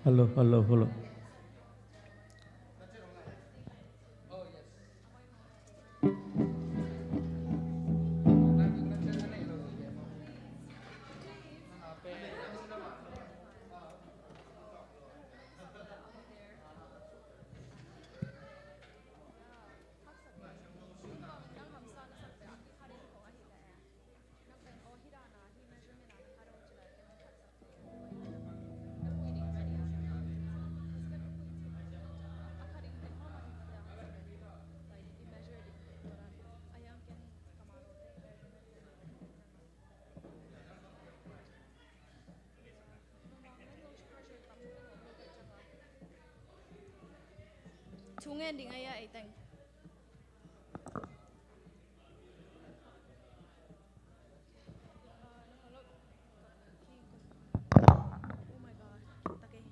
hello. Chunge ding aya iteng. Oh my god. Take.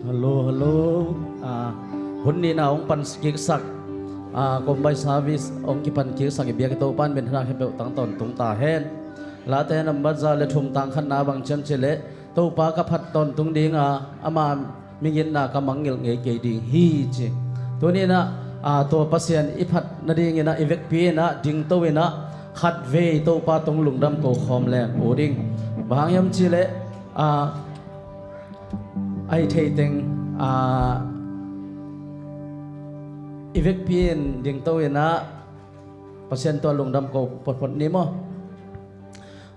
Hello. Hun ni na ong pan kiksak kombay service ong kipan kiksak ibiyak ito pan ben hrak hebeu tang ton tung ta hen la te nam bazza le thum tang khan na bang chan chele to pa ka phat ton tung ding ama mingin na ka mangil nge ke ding hi che to ni na to pasien i phat na ding ina evek pi na ding to we na khat ve to pa tong lungdam ko khom le o ding bang yam chile ai thei teng อีเวกพีนดิงโตเวนะเปอร์เซ็นต์ตัวลงดำก็ปดนี้มั้ง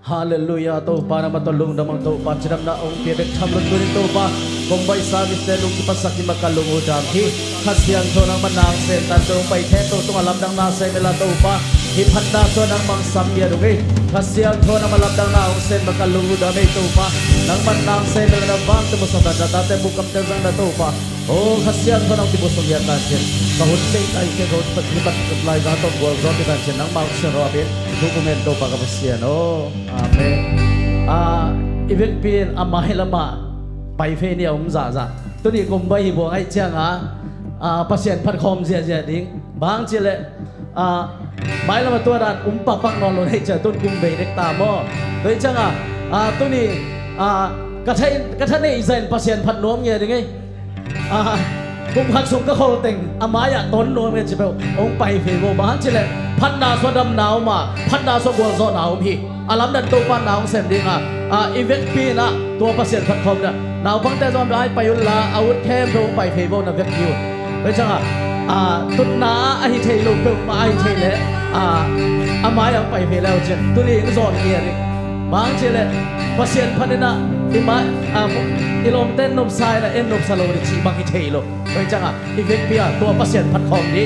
ฮาเลลูยาตัวปานามาตัวลงดำตัวปาจิดำนาองค์เพียรทำลุนตัวนี้ตัวปาคงใบสาวิสเตลุงที่ปัสสักที่มากันลงอุจามที่ขัดเสียงโซนังมันนางเซนตันตัวไปแท้ตัวต้องลำดังนาเซเมลาตัวปาที่พันดาโซนังมังสัมเบียดุงขัดเสียงโซนังมันลำดังนาองค์เซนมากันลงอุดามตัวปานังมันนางเซเมลาบางตัวมุสตาจัตตาเตบุกัมเตจังนาตัวปาโอ้ขัดเสียงโซนังที่บุษยาตาเชนเขาหุ่นเตยไอเกเขาปฏิบัติกับลายการตัวบัวรอที่ตาเชนนังมังเชนรอเบนทุกเมนตัวปากกับเสียนโอ้อาเมนอีเวนต์เป็นอามาให้ละมาไปเฟนี่อุ้มจ่าตัวนี้กุมใบบัวไอ้เจ้าพัศยันพัดคอมเสียดิ้งบางทีเลยไม่ละมาตัวนั้นอุ้มปักปักนอนลงให้เจ้าต้นกุมใบเด็กตาหม้อโดยเจ้าตัวนี้กระทันในอิสราเอลพัศยันพัดน้อมเงี้ยดิ้งไงกุมพัดสุกก็เขาเต็งอามาอยากต้นน้อมเงี้ยจะไปองไปเฟโบบางทีเลยพันดาสวดำหนาวมาพันดาสวบัวโซหนาวพี่อาลัมดันตัวปานหนาวเสมดิ้งอีเวนต์ปีนะตัวพัศยันพัดคอมเนี่ยหนาวพังแต่จอมร้ายไปยุลาอาวุธเข้มลงไปเฟโบนะเวกยูโดยเจ้าตุนนาไอเทลงเปมาไอเทเลอามายังไปเฟแล้วเจนตัวนี้ก็สอนเงี้ยดิบางทีเลยพัศยันพันนะอิมาอิลมเต้นนมทรายและเอ็นนมสโลดิชีบางอิเทโลโดยเจ้าอีเวนต์ปีตัวพัศยันพัดคอมนี้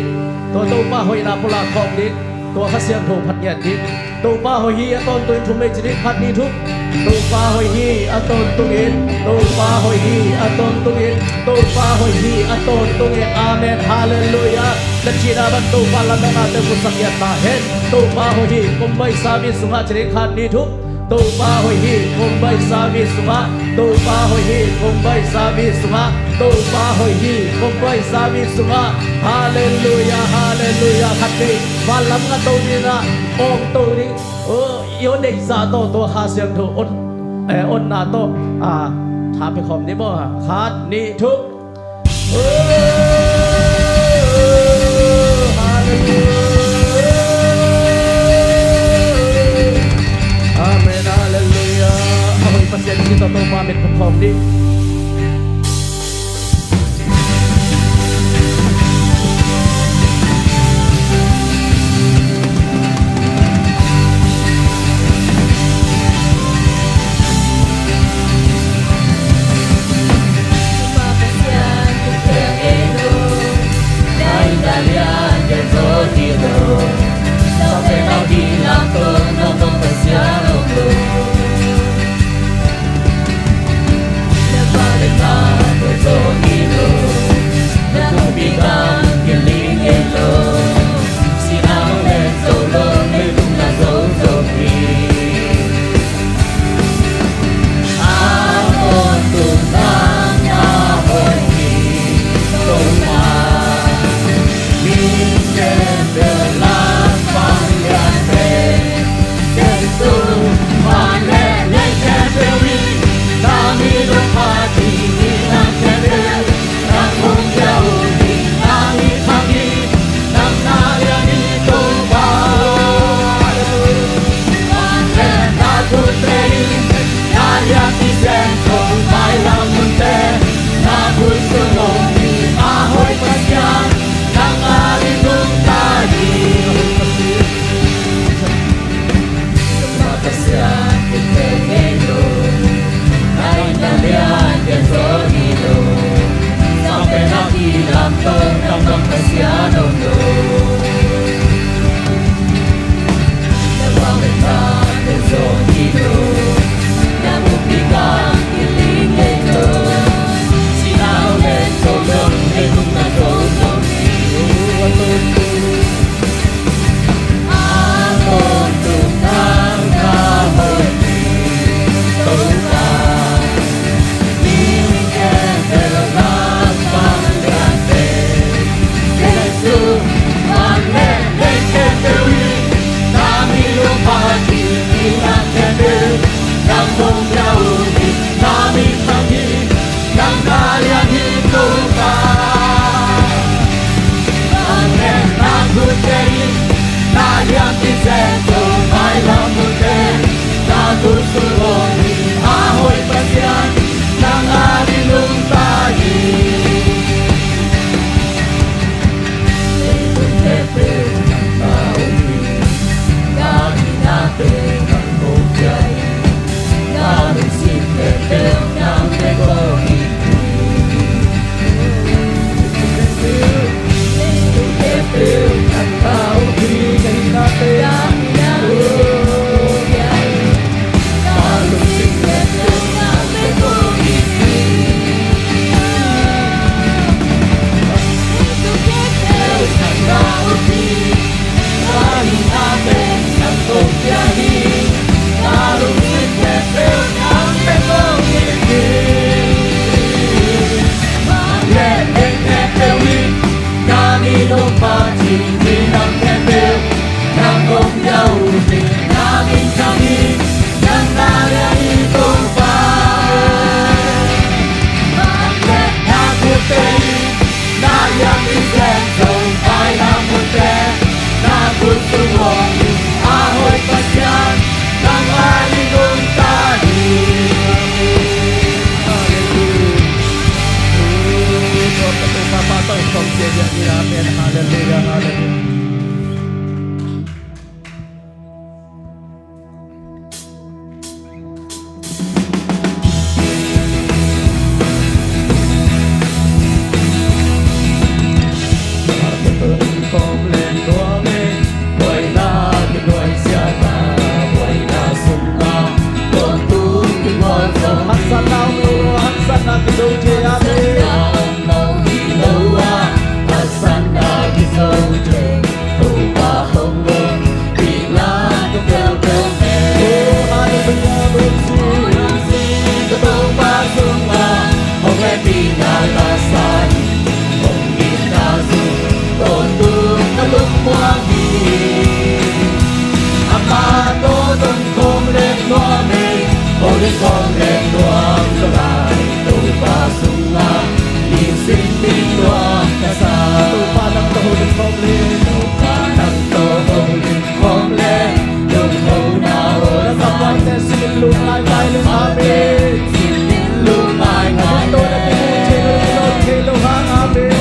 ตัวตู้ป้าหอยนาปุลาคอมนี้ตัวพัศยันโถพัดยันนี้ตัวป้าหอยฮีต้นตัวอินทุเมจิริพัดนี้ทุกตัวป้าหอยฮีต้นตัวอินตัวป้าหอยฮีต้นตัวอินตัวป้าหอยฮีต้นตัวอินอาเมนฮาเลลูยาและจีนาบันตัวป้าลังนาเตกุสักยันตาเห็นตัวป้าหอยฮีกุมใบสามิสุงาจิริขัดนี้ทุกตัวป้าหอยฮีกุมใบสามิสุงาตัวป้าหอยฮีกุมใบสามิสุงาตัวป้าหอยฮีกุมใบสามิสุงาฮาเลลูยาขัดนี้มาลังนาตัวนี้นะองตัวนี้ยนเด็กซาโตตัวหาเสียงถูกอนนาโตถามไปคอมนี้บ่ขาดนี่ทุกฮาเลลูยาอาเมนฮาเลลูยาเอาไปพัศยันที่โตมาเป็นคอมนี้Hãy subscribe cho kênh Ghiền Mì Gõ để không bỏ lỡ dâu chê amen con đêm đoan cho lại tàu ba sung nga nhìn sinh tinh đoan ta sa tàu ba nắng tàu đừng không lên tàu ba nắng tàu đừng không lên đừng không nào đã sắp lạiแต่สิ่งลุงlại lại lên amenสิ่งลุงlại lại tôi đã bị chế lôi chế lôi hàng amen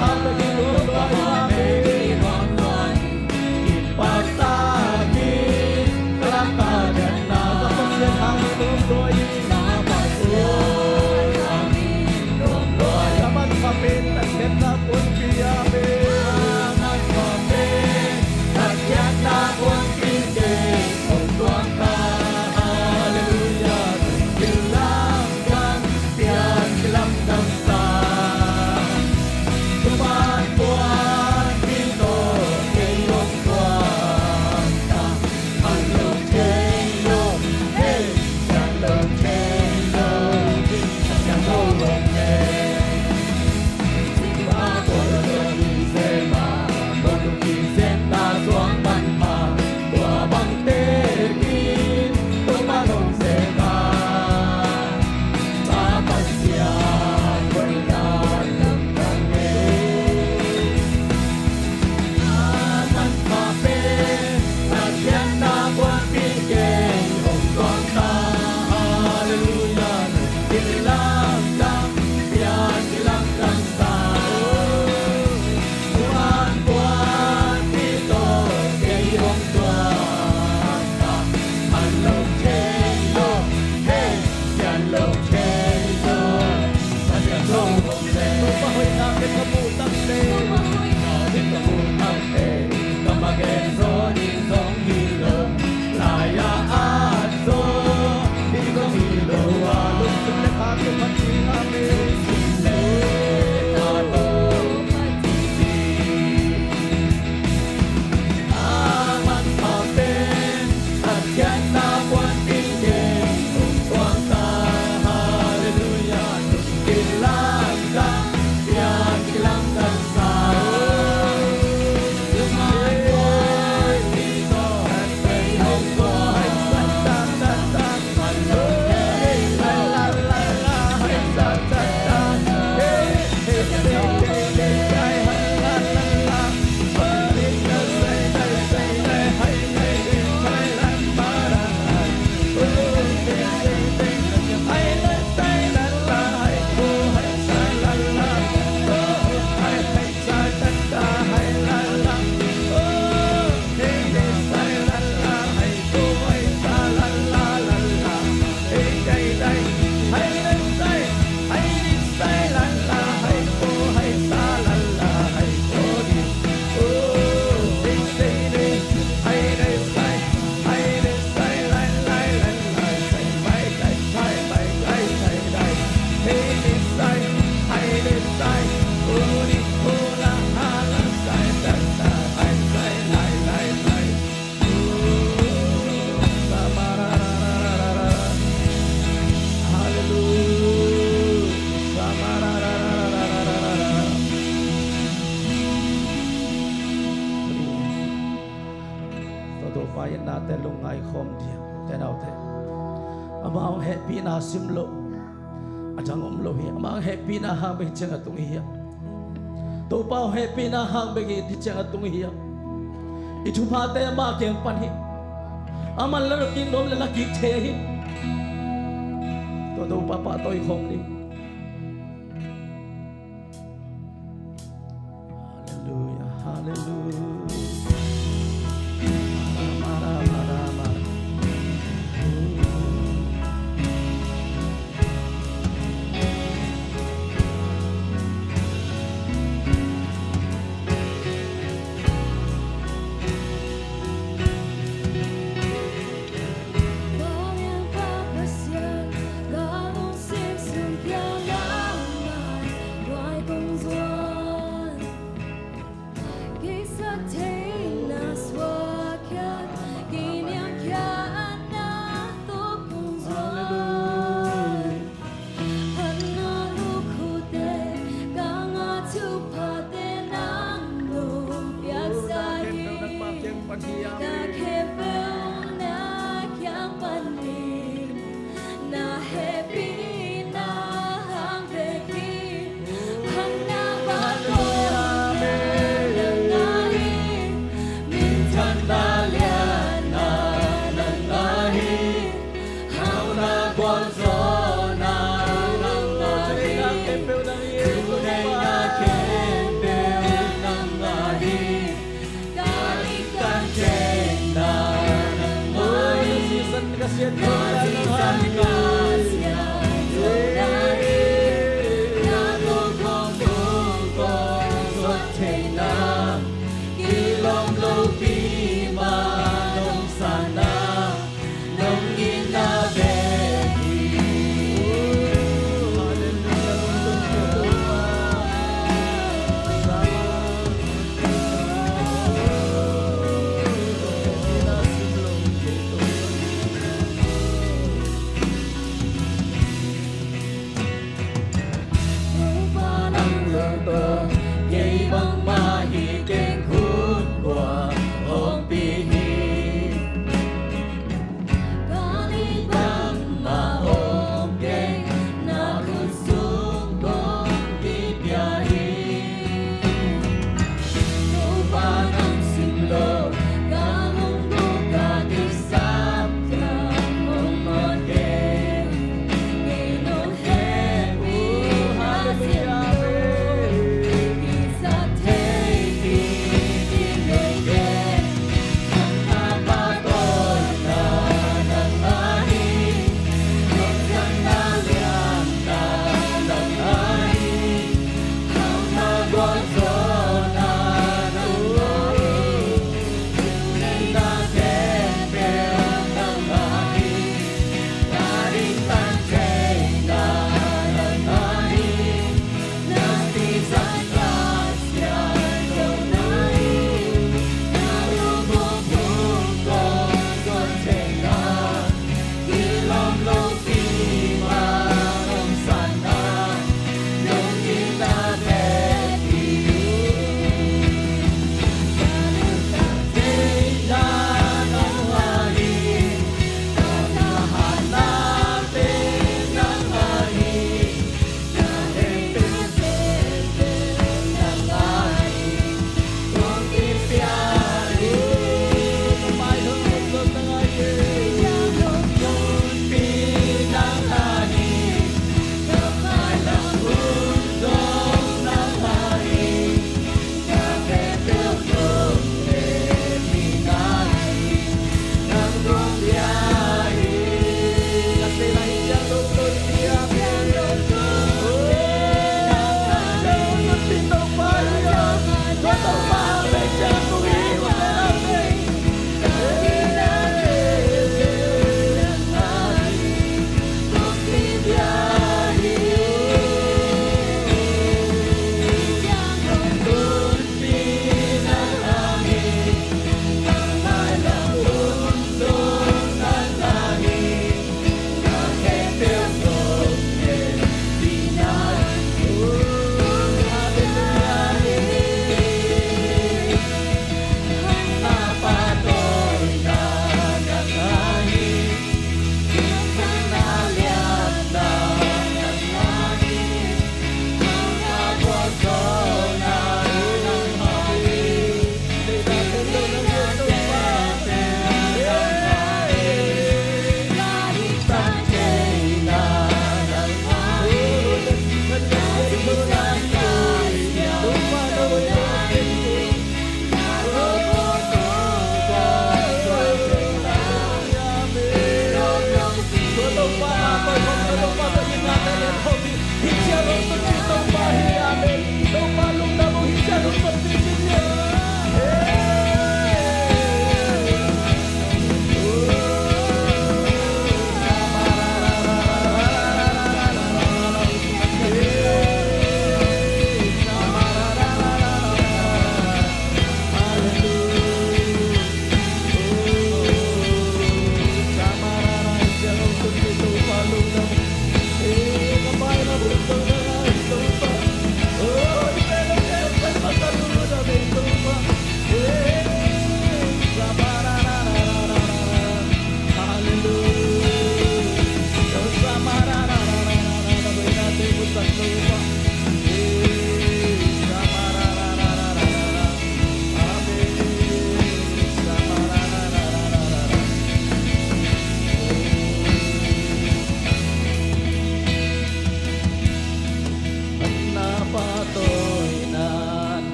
hallelujah na te lungai khom dia te nau te amang happy na simlo ajang lo hi amang happy na hang be chang atung hi to pau happy na hang be gi ti chang atung hi I thu pa te ma kem pan hi amal la king dom la ki the hi to do pa pa toi khom ni hallelujah hallelujah mara mara mara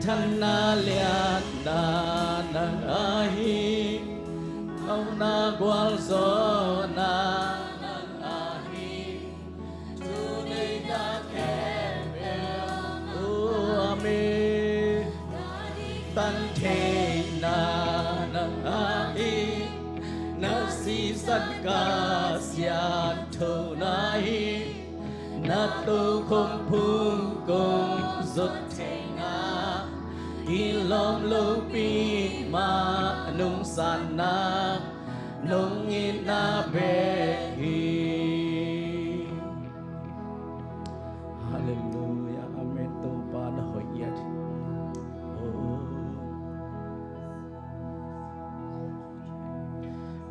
thân na lian na na hi ông na qual so na na hi tu nei na ke ame tan the na hi na si sat ka sian thâu na hi na tu không phung cùng rốt thế nga kỳ lom lô pi ma nung san na nung in na be hi Hallelujah amen tu pa na hoy yat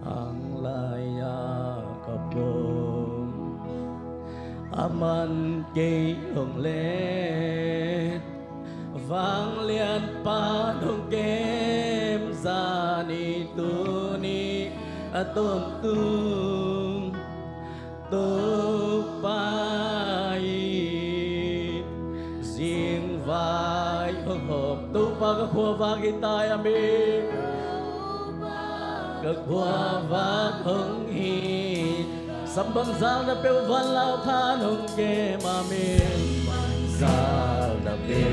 ang laya kapong aman kê hồng lên vang liên pa hồng kem ra ni tu ni tôm tung tu pai riêng vai hồng hộp tu pa các khua vang guitar ami các khua vang hồng hít sambang zal na peu van lao khan hong ke mami zal na pe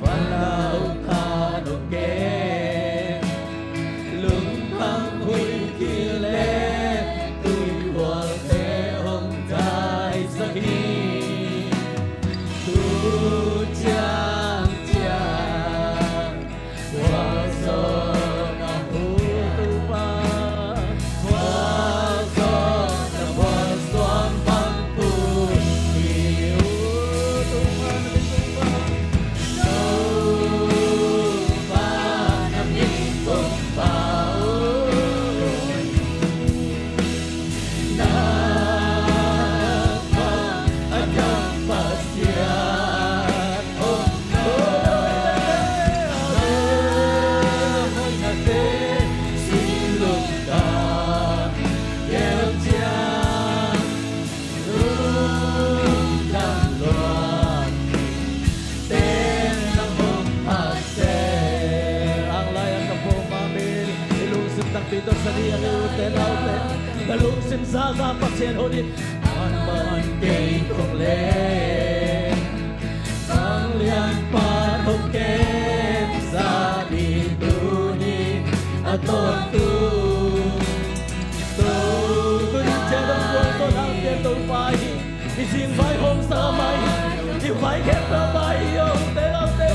van lao khan hong ke lung thang hui ki le tui wal te hong tai sakhi tu chang chang wa so na hu tu pa Pito sa diya kay uten outlet Galung sinsaga pasien hodit man kay kong le Ang liang parok kem sa dituni aton tu Kunin chedong buwan to lang dito pai Ising vai hong sa may Di vai kem na may yung uten outlet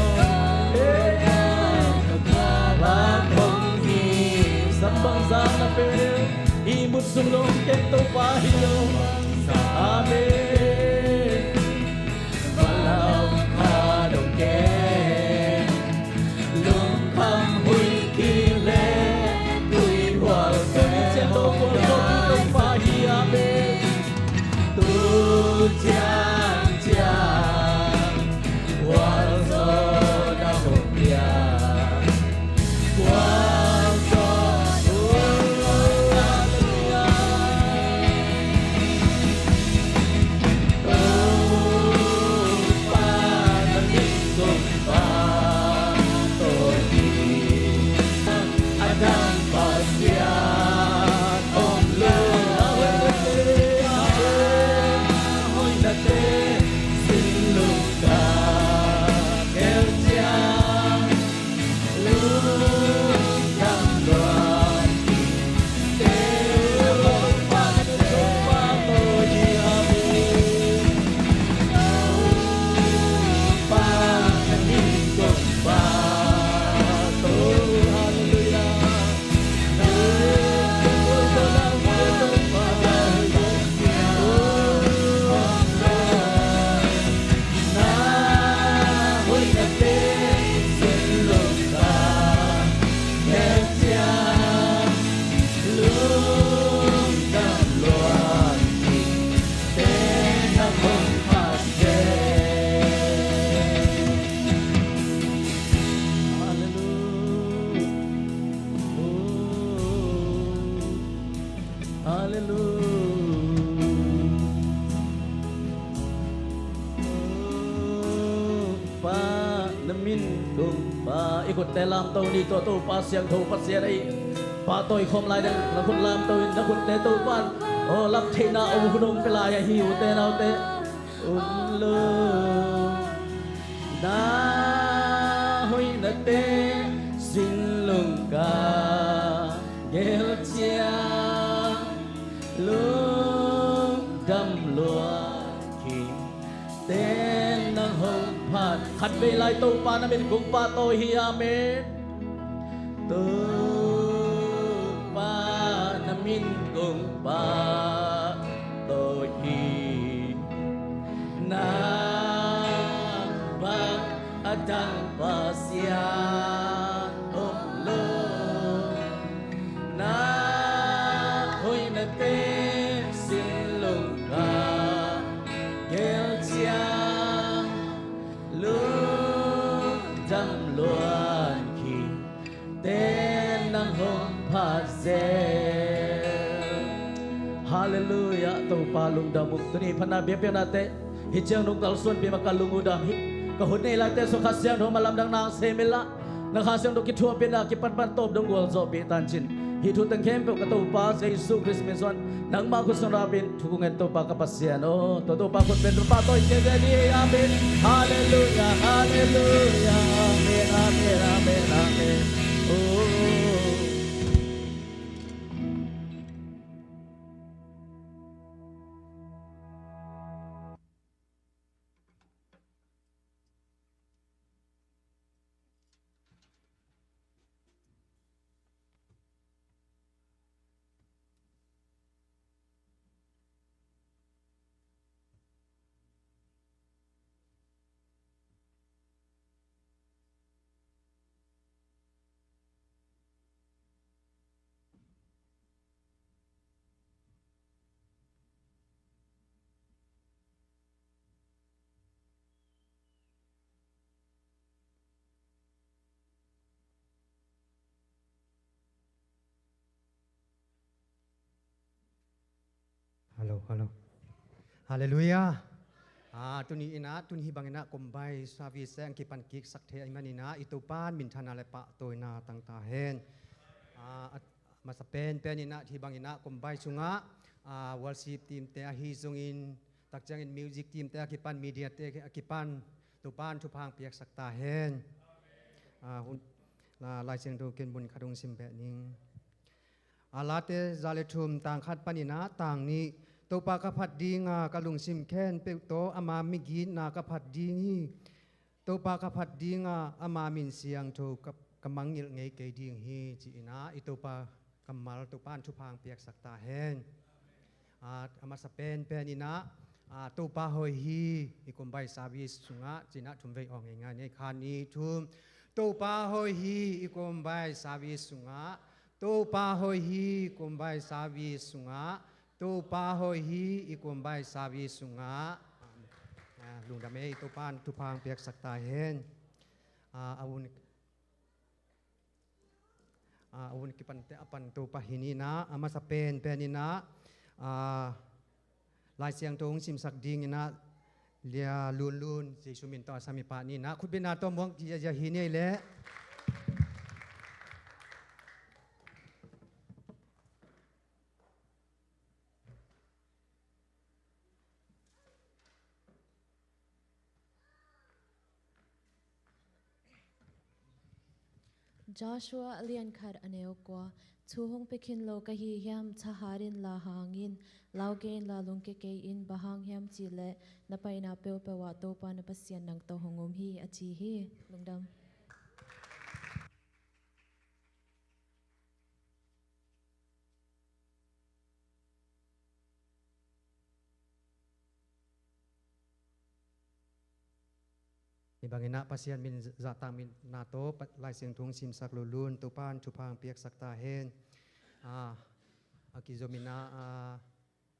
Sambang sana pero imut sulong kento pahiyo Amen Walau kadong ke Lung kam hui kile Tui wal kento kong pahiyo Amen Tu chang chang Wal so na hukya min kum ba ikut telam tau ni tu pas yang tu pas ya dai pa toi khom lai dan na kun lam tau na kun te tu pan o lap thina o hunong pela ya hi u te nau te lo na hoi na te sin lung ka gel chia lung dam lua ki tên nang hong phat khát về lại tu pa na min gung pa tôi hi amen tu pa na min gung pa tôi hi na ba adang pa sia om lo na hoi na te sin lung ka gel chia lúc dâm luân khi tên nang hong phat ze hallelujah tu pa lung da muk tuni phana bia bia na te hi chang nong dal suan pi makalung udam hi ka hun nei la te so khasyang do malam dang nang se mela na khasyang do ki thua pe na ki pan pan top dong wal zo pe tan chin hi thu tang khem pe ka to pa jesu christmas one nang ma khu son rabin thu ngen to pa ka pasyan o to pa khut ben pa to che je ni amen hallelujah hallelujah amen amen amen amen oh Halo, halo. Haleluya. Tuni ina, tuni hibang ina kumbay sabi sang kipan kik sakte iman ina itu pan mintana lepa toy na tang tahen. At masapen pen ina hibang ina kumbay sunga worship team te ahi zungin takjangin music team te kipan media te kipan tupan tupang piak sakta hen. Lai siang do ken bun kadung simpe ning. Alate zaletum tang khat panina tang ni to pa ka phat ding ka lung sim khen pe to ama mi gi na ka phat ding hi to pa ka phat ding ama min siang tho ka mangil ngei ke ding hi chi ina i to pa kamal to pan thu phang piak sakta hen ama sa pen pen ina to pa hoi hi i kombai service sunga china thum vei ong nga nei khan ni thum to pa hoi hi i kombai service sunga to pa hoi hi kumbai sabi sunga to pa hoi hi ikumbai sabi sunga lung dame to pan tu pang piak sakta hen awun kipan te apan to pa hinina ama sa pen penina lai siang tong sim sak ding ina lia lun lun jesu min to sami pa ni na khut bina to mong ya hine le Joshua alian khar aneo kwa chu hong pekin lo ka hi hiam chaharin la hangin laugen la lungke ke in bahang hiam chi le na paina pe pe wa to pa na pasian nang to hongom hi achi hi lungdam Ibangina pasian min zatang min nato lai siang thung sim sak lulun tupan chupang piak sakta hen akizomina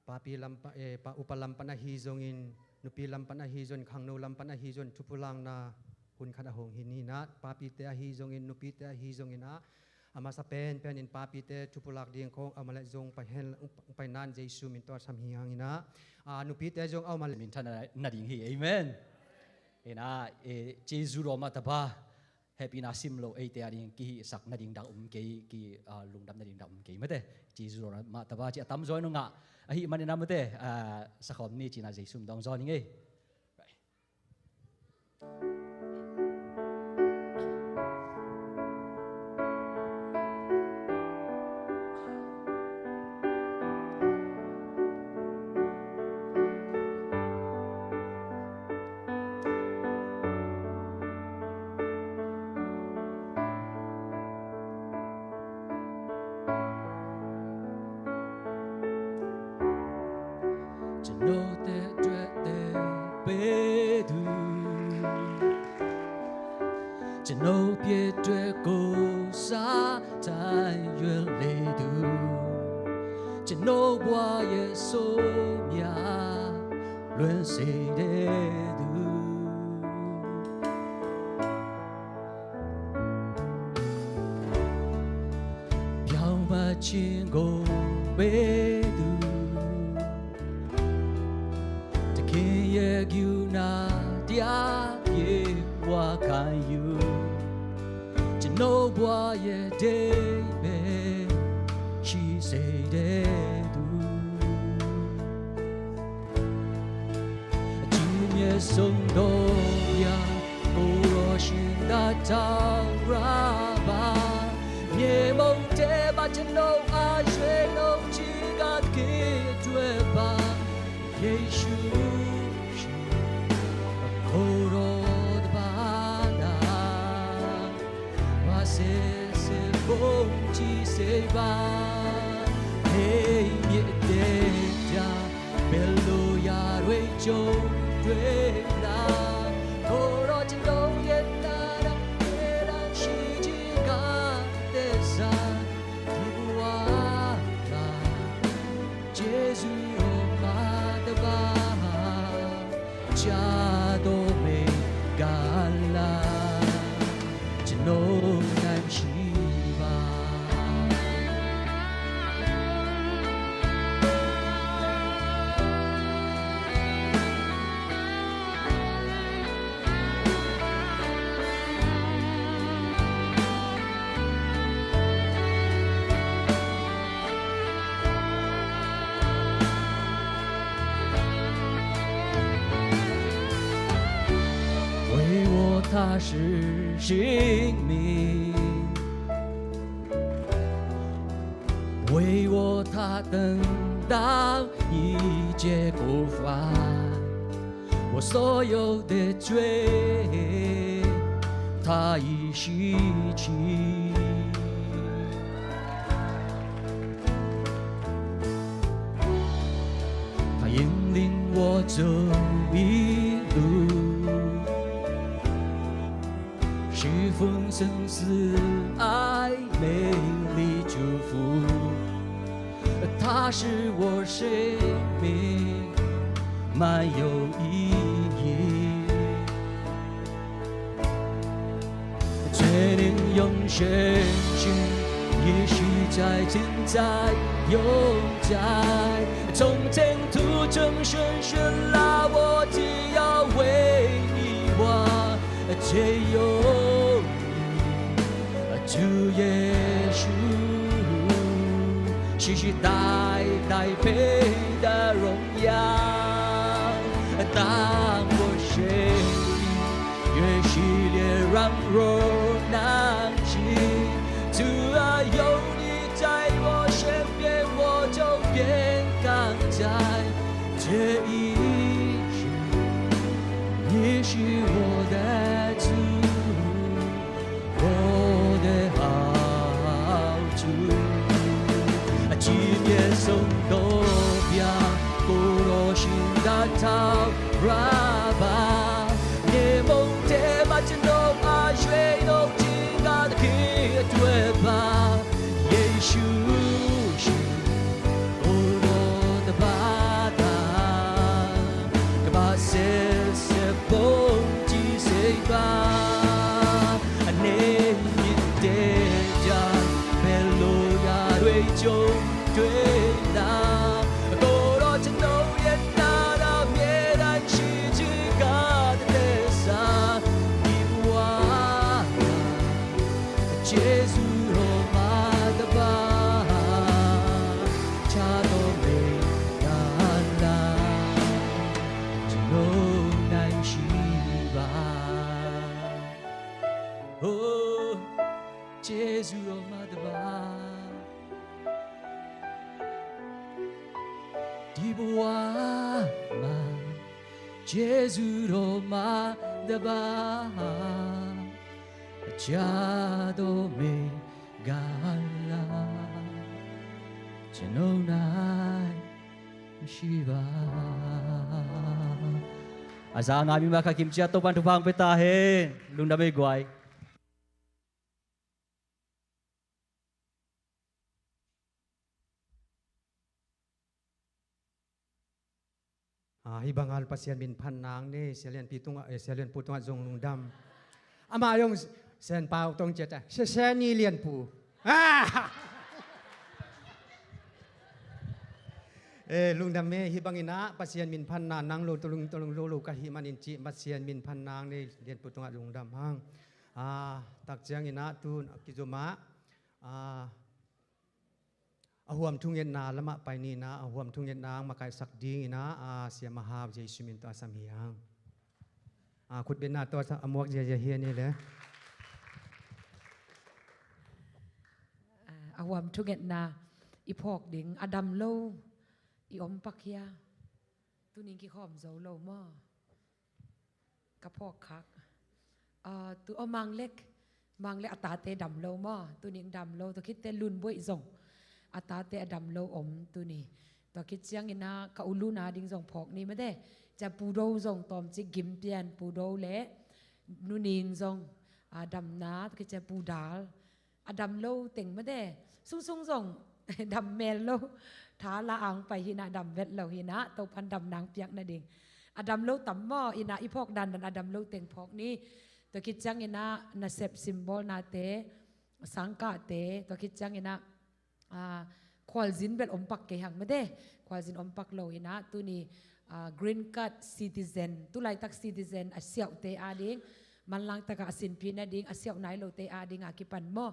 papi lampa pa upalampa na hizongin nupi lampa na hizon khangno lampa na hizon tupulang na hun khada hong hinina papi te hizongin nupi te hizongina ama sa pen in papi te tupulak ding khong amale zong pa hen pa nan jesu min to sam hiangina nupi te zong amal min thana na ding hi amen na Jesu ro ma ta ba happy na sim lo te aring ki sak na ding dang ki lung dam na ding dang ki mate Jesu ro ma ta ba chi tam zoi no nga a hi man na mate sa khom ni chi na Jesu dong zo ni nge他是sinh命，为我他担当一切过犯，我所有的罪，他已洗去。他引领我走一路。是丰盛慈爱美丽祝福，它使我生命满有意义。决定永生性，也许在现在永在，从前途中深深拉我，只要为你我只有。主耶稣，世世代代配的荣耀。当我生命越系列软弱难行，主啊，有你在我身边，我就变刚在。这一生也是我的主。今夜送多表，古罗心的逃拉巴，夜梦的马真东啊，水东金嘎的皮对吧？耶稣是古罗的巴达，个巴塞塞蹦吉塞巴。就对啦，多罗真都也那那别然是只个的ဒီဘဝမှာယေရှုတော်မှာတပါအချာတော်မေဂါလာကျွန်ုပ်၌မရှိပါอาสานามีมาคิมเชียตบันทุพังเปตาเฮลุงดาเบกวยฮิบังอัลปัสยันบินพันนางนี่เสียเลียนปีตุงเสียเลียนปูตุงจงลุงดำอามายงเซนเปาตรงเจตเชนี่เลียนปูลุงดำเมฮิบังอินะปัสยันบินพันนางนางโลตลุงโลกะฮิมันอินจิปัสยันบินพันนางนี่เลียนปูตุงลุงดำฮังตักเจียงอินะตูนกิจุมะอาหวมทุ่งเย็นนาละมะไปนี่นะอาหวมทุ่งเย็นนางมาไกสักดีนะเสียมหาเจสุมินตัวอาสามีฮังขุดเป็นนาตัวอมวกเจเฮียนี่เลยอาหวมทุ่งเย็นนาอีพอกดิ่งอดัมโลอีอมปักเฮียตัวนี้กี่ข้อมเจ้าโลมอกระพอกคักตัวเอามังเล็กอัตราเตดำโลมอตัวนี้ดำโลตัวคิดเตลุนบวยส่งอัตราเตดำโลอมตัวนี้ตัวคิดเชียงอินะกะอุลูนาดิ่งส่งพอกนี่ไม่ได้จะปูโดส่งตอมจิกิมเปียนปูโดเละนูนิงส่งดำนาตัวคิดจะปูดาลดำโลเต็งไม่ได้ซุ่งส่งดำเมลโลท้าละอังไปหินะดำเวทเราหินะตัวพันดำนางเปียกนั่นเองดำโลต่ำหม้ออินะอีพอกดันดำโลเต็งพอกนี้ตัวคิดจังอินะนาเซปซิมบอลนาเตสังกาเตตัวคิดจังอินะควอลซินเป็นอมปักเกหังไม่ได้ควอลซินอมปักโลอินะตัวนี้กรีนการ์ดซิติเซนตัวไลตักซิติเซนอาเซียเตอาดิงมันลังตะกะสินพีนัดดิงอาเซียไหนโลเตอาดิงอากิปันหม้อ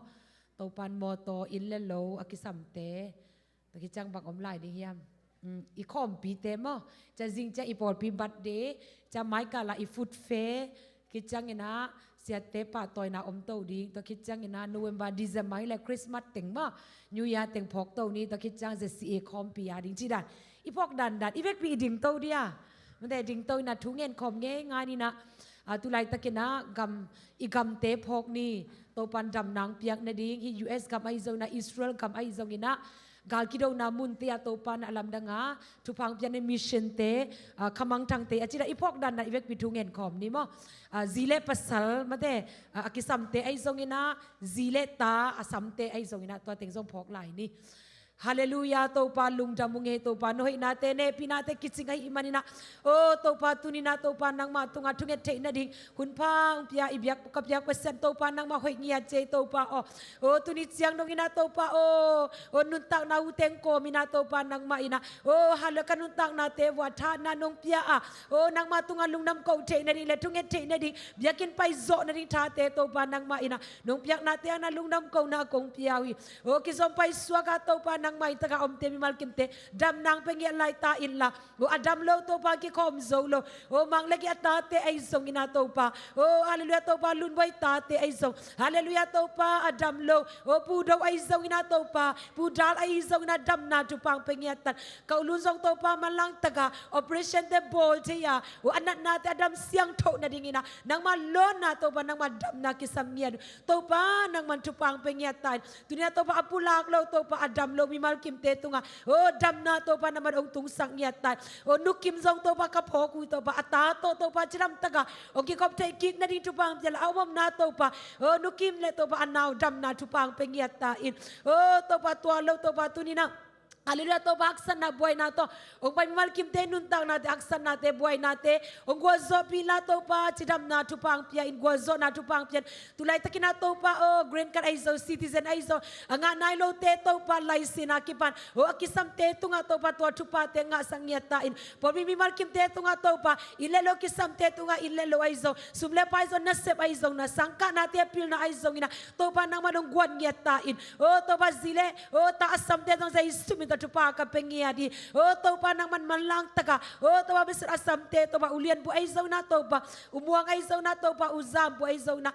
ตัวปันโมโตอินเลโลอากิสัมเตตัวคิดจังบักอมไลดิเฮียมอีคอมปีเตมจะจิงจะอีปอดปีบัดเดจะไม้กาลาอีฟุตเฟคิดจังเงินะเสียเตปะต่อยนาอมโตดีตัวคิดจังเงินะโนเวมบาร์ดิเซมไมและคริสต์มาสเต็งมานิวยาเต็งพอกโตนี้ตัวคิดจังจะสีคอมปียาดิงจีดันอีพอกดันอีเวกปีดิงโตเดียมันแต่ดิงโตนะทุงเงินคอมเงยงานนี่นะตุไลตะกินะกำเตพอกนี่โตปันดำนางเปียกนาดิงที่ US กับไอโซนะอิสราเอลกับไอโซกินะกาลกิโดนามุนเตียโตปานอลัมดังาทุพังเปียนมิชชันเตขมังทังเตอจิระอีพอกดันนะอีเวกปิทุงเงินคอมนี่มั้งซีเลปัสสัลมาเตอกิสัมเตไอซงอินะซีเลตาอสัมเตไอซงอินะตัวเต็งซงพอกไหลนี่ฮาเลลูยาโตปาลุงจามุงเฮโตปาโนหินาเตเนปินาเตกิสิงไออิมานินะโอโตปาตุนินาโตปานังมาตุงาทุงเอเทนะดิงคุณพังเปียอิบยักกับยักเปอร์เซ็นต์โตปานังมาหอยเงียเจโตปาโอตุนิเจียงดงอินาโตปาโอนุนตักนาอุเตงโกมินาโตปานังมาอินะโอฮาเลกันุนตักนาเตวะทานานงเปียโอนังมาตุงาลุงนำเกาเทนะดิงเลทุงเอเทนะดิงเบียกินไปโซนะดิงทาเตโตปานังมาอินะนงเปียกนาเตนาลุงนำเกานากงเปียวิโอกิสมไปสวกาโตปานังมาอิตะกาอมเตมิมัลกิมเตดำนางเป็นเงี้ยไลตาอินละโออดัมโลโตปากิคอมโซโลโอมังเลกิอัตาเตไอซงอินาโตปาโอฮาเลลูยาโตปาลุนไวตาเตไอซงฮาเลลูยาโตปาอดัมโลโอปูดาวไอซงอินาโตปาปูดาลไอซงอินาดำนาจุปังเป็นเงี้ยตันเกาลุนซงโตปามันลังตะกา operation the ball เทียโออันนั้นนาเตอดัมเสียงโตนาดิงินะนางมาล้นนาโตปานางมาดำนากิสามเมียโตปานางมันจุปังเป็นเงี้ยตันตุเนียโตปาอปุลากโลโตปาอดัมโลมิมัลกิมเตตุงาโอดำนาโตปานามันองตุงสังเงียตันโอนุกิมซงโตปากระพอกุยโตปาอัตาโตปาจิรัมตะกาองกิคอบเทกิกนาดิทุปังเจลเอาวมนาโตปาโอนุกิมเลโตปาอันนาวดำนาทุปังเป็นเงียตาอินโอโตปาตัวโลโตปาตุนีนะHaleluya to baksan na buhay na to. Ong pamimalkim te nuntang na te aksan na te buhay na te. Ong gwazo pila to pa chidam na tupang pia in gwazo na tupang pia. Tulay takin na to pa o green card aizo citizen aizo. Ang nailo te to pa laisi na kipan. O akisam te to nga to pa to tupa te nga sangyatain. Pamimalkim te to nga to pa ilelo kisam te to nga ilelo aizo. Sumle pa aizo nasep aizo na sangka na te pil na aizo ina. To pa nang manong gwan nyatain. O to pa zile o taasam te tong sa isumita tupa ka pengia di to pa nang man malang taka to pa besar asam te to pa ulian bu ai zau na to pa umuang ai zau na to pa uzam bu ai zau na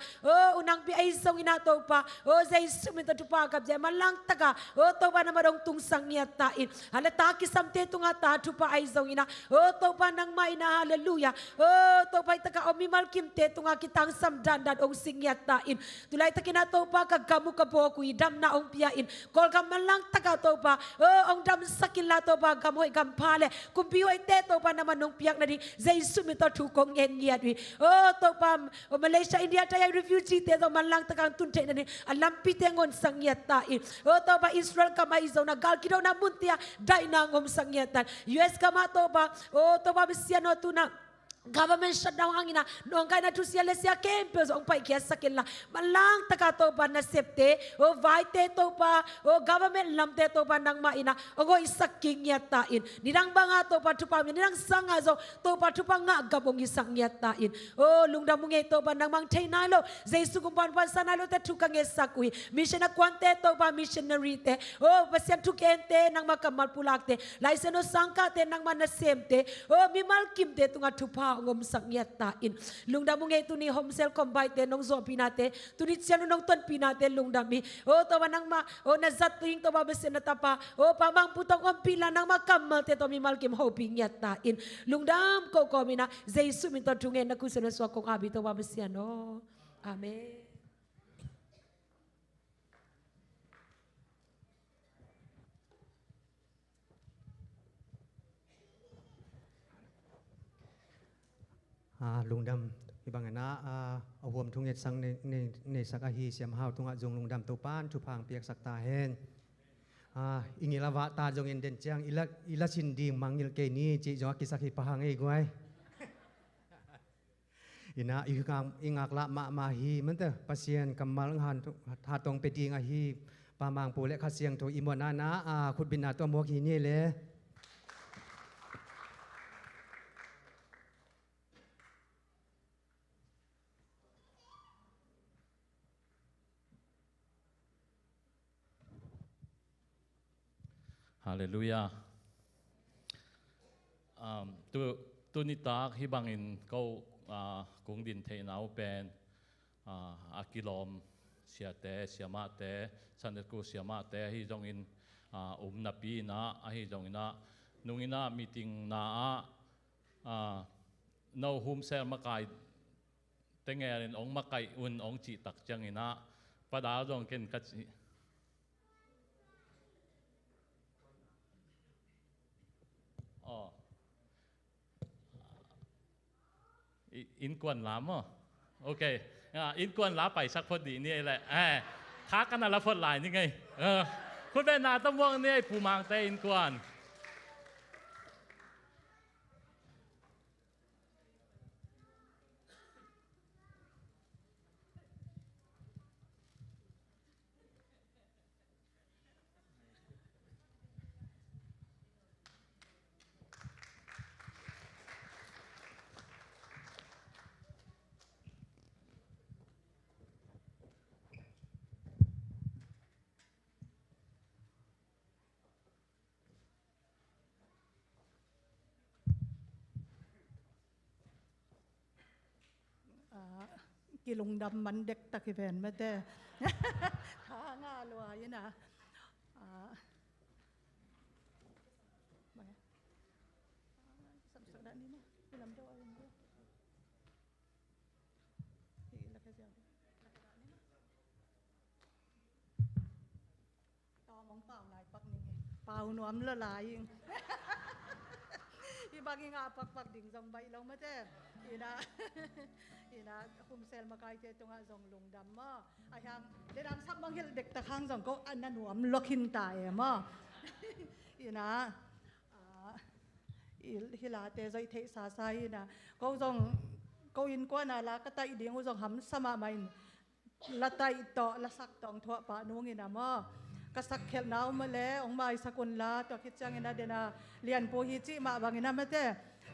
unang pi ai zau ina to pa zai sumita tupa ka je malang taka to pa na marong tung sangyat tain hala ta kisam te tunga ta tupa ai zau ina to pa nang mai na hallelujah to pa taka omimal kim te tunga kitang samdan dan ong singyat tain tulai takina to pa kagamu ka po ku idam na ong piain kol ka malang taka to pa ong dam sakila to pa gamoy gampale kumpiyo ite to pa naman nung piyak na di zay sumito tukong engiat wi to pa Malaysia India tayo refugee te to malang taka tunte na ni alam pitengon sangyat tain to pa Israel ka maizaw na galkidaw na muntia dai na ngom sangyatan US ka ma to pa bisiano to na government shutdown ang ina noong kaya na tusiya lesya kempes ang pai kaya sakil na malang takato pa na septe vaite to pa government lamte to pa nang maina o isaking yatain nirang banga to pa tupa nirang sangazo to pa tupa nga gabong isang yatain lungda mungay to pa nang mang tainalo zay sugumpan pa sanalo te tukang esakui mission na kwante to pa missionary te pasyan tukente nang makamal pulakte laiseno sangkate nang manasemte mimal kimte tunga tupa ngom sangyat tain lungda mo ngay ni homesel combite nong zo pinate tunit siya nung ton pinate lungda mi tawa nang nazat tuing to babese na tapa pamang putong ang pila nang makamal te to mi malkim hoping yat tain lungdam ko komina zay suminto tungen na kusana so kong abi to babese no amen.ลุงดำibang na awom tunget sang ne sakahi siam hau tunga jong lung dam to pan tu phang piak sak ta hen ingilawa ta jong en den chang ila sin ding mangil ke ni chi jo ki sakhi pahang ei guai ina ingak la ma hi man te pasien kamal han tha tong pe ding a hi pamang pu le kha siang to imona na khut bin na to mok hi ni le Hallelujah. Tu ni tak hibangin kau kung din thay nao pen akilom siate siamate sanetku siamate hi jongin napi na hi jongina nungina meeting na no humsel makai tengerin ong makai ong chi tak jangina pada jong ken kachi in kwan lá mo ok in kwan lá ไปสักพอดีนี่แหละทักกันนะละพอดหลายนี่ไงคุณเป็นนาต้องมองนี่ผู้มังเตอินกวน กิลงดำมันเด็กตะกี้แผ่นไม่ได้ท้างาลวยนะสัมสดานี้นะที่ลำตัวอะไรนี่ที่ละแค่เสียงตอมองเปล่าลายปักนี่เปล่าหนวมละลายยิงที่บางงาปักดิ่งจำใบเราไม่ได้ina humsel makai te tunga zong lung dam ma ayang ledam sak manghil dek ta khang zong ko ananuam lokhin ta e ma ina hilate zoi the sa sa ina ko zong ko in ko na la ka ta iding zong ham sama main la tai to la sak tong thwa pa nung ina ma ka sak khel naw ma le ong mai sakun la to khit chang ina dena lian po hi chi ma bang ina ma te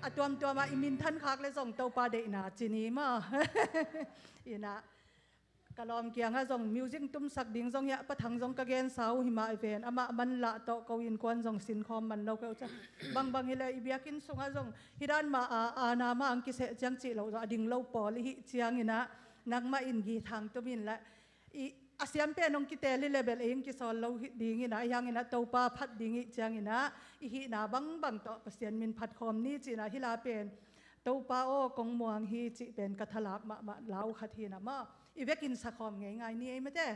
atwam ma imin than khak le zong to pa de na chini ma ina กะลอมเกียงฮะจงมิวสิกตุ้มสักดิ่งจงยะปะทังจงกะเกนสาวหิมาเวนอามามันละโตกวินกวนจงสินคอมมันเราเกาจะบางฮิเลอีเบียกินสงฮะจงฮิดานมาอานามาอังกิเสจังจิเราจะดิ่งเราปอลิหิเจียงอินะนักมาอินกีทางตุมินละอาเซียนเป็นองกิเตลิเลเบลเองกิสอนเราดิ่งอินะยังอินะเต้าป้าพัดดิ่งอิจังอินะอีหินาบังโตปเซียนมินพัดคอมนี่จีนะฮิลาเป็นเต้าป้าโอกงมวงฮีจิเป็นกัทลาบมาลาวขัดทีนะมาอีเวกินสักคอมง่ายๆนี่เองไม่ใช่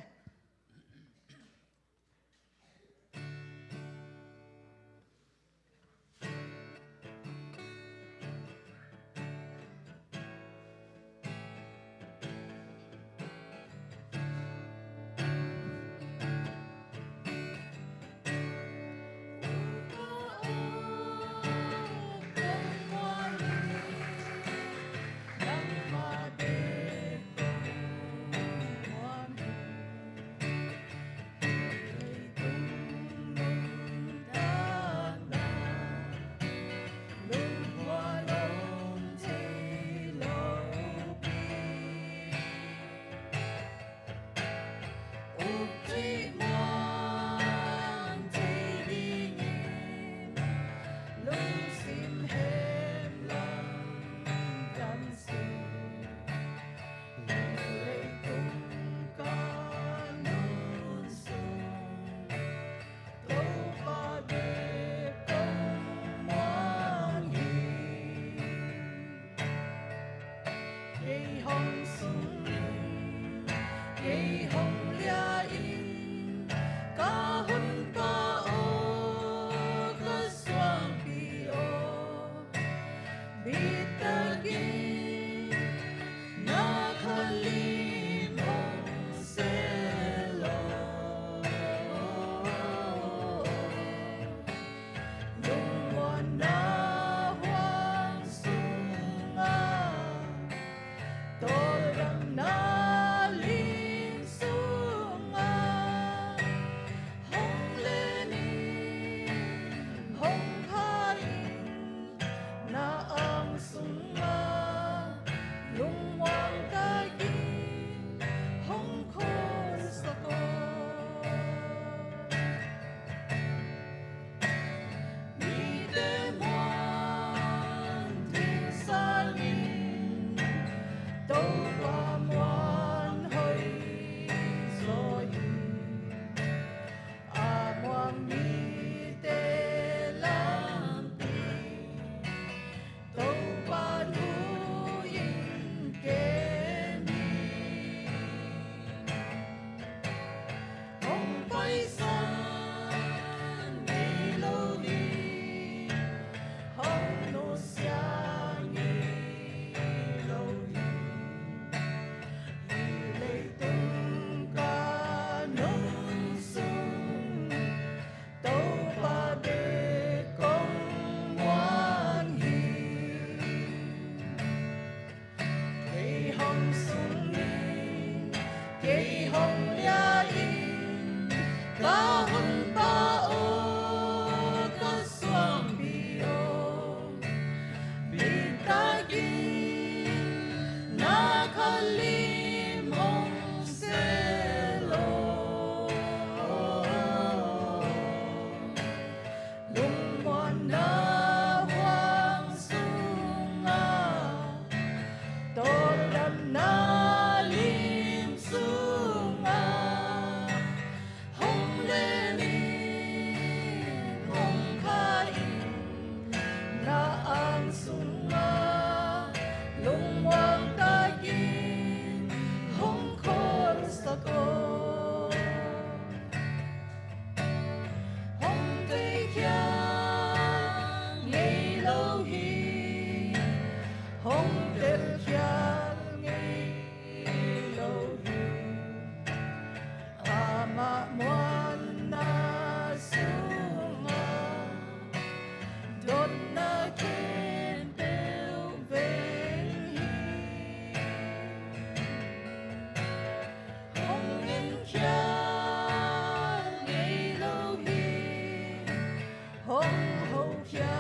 Hong ho kya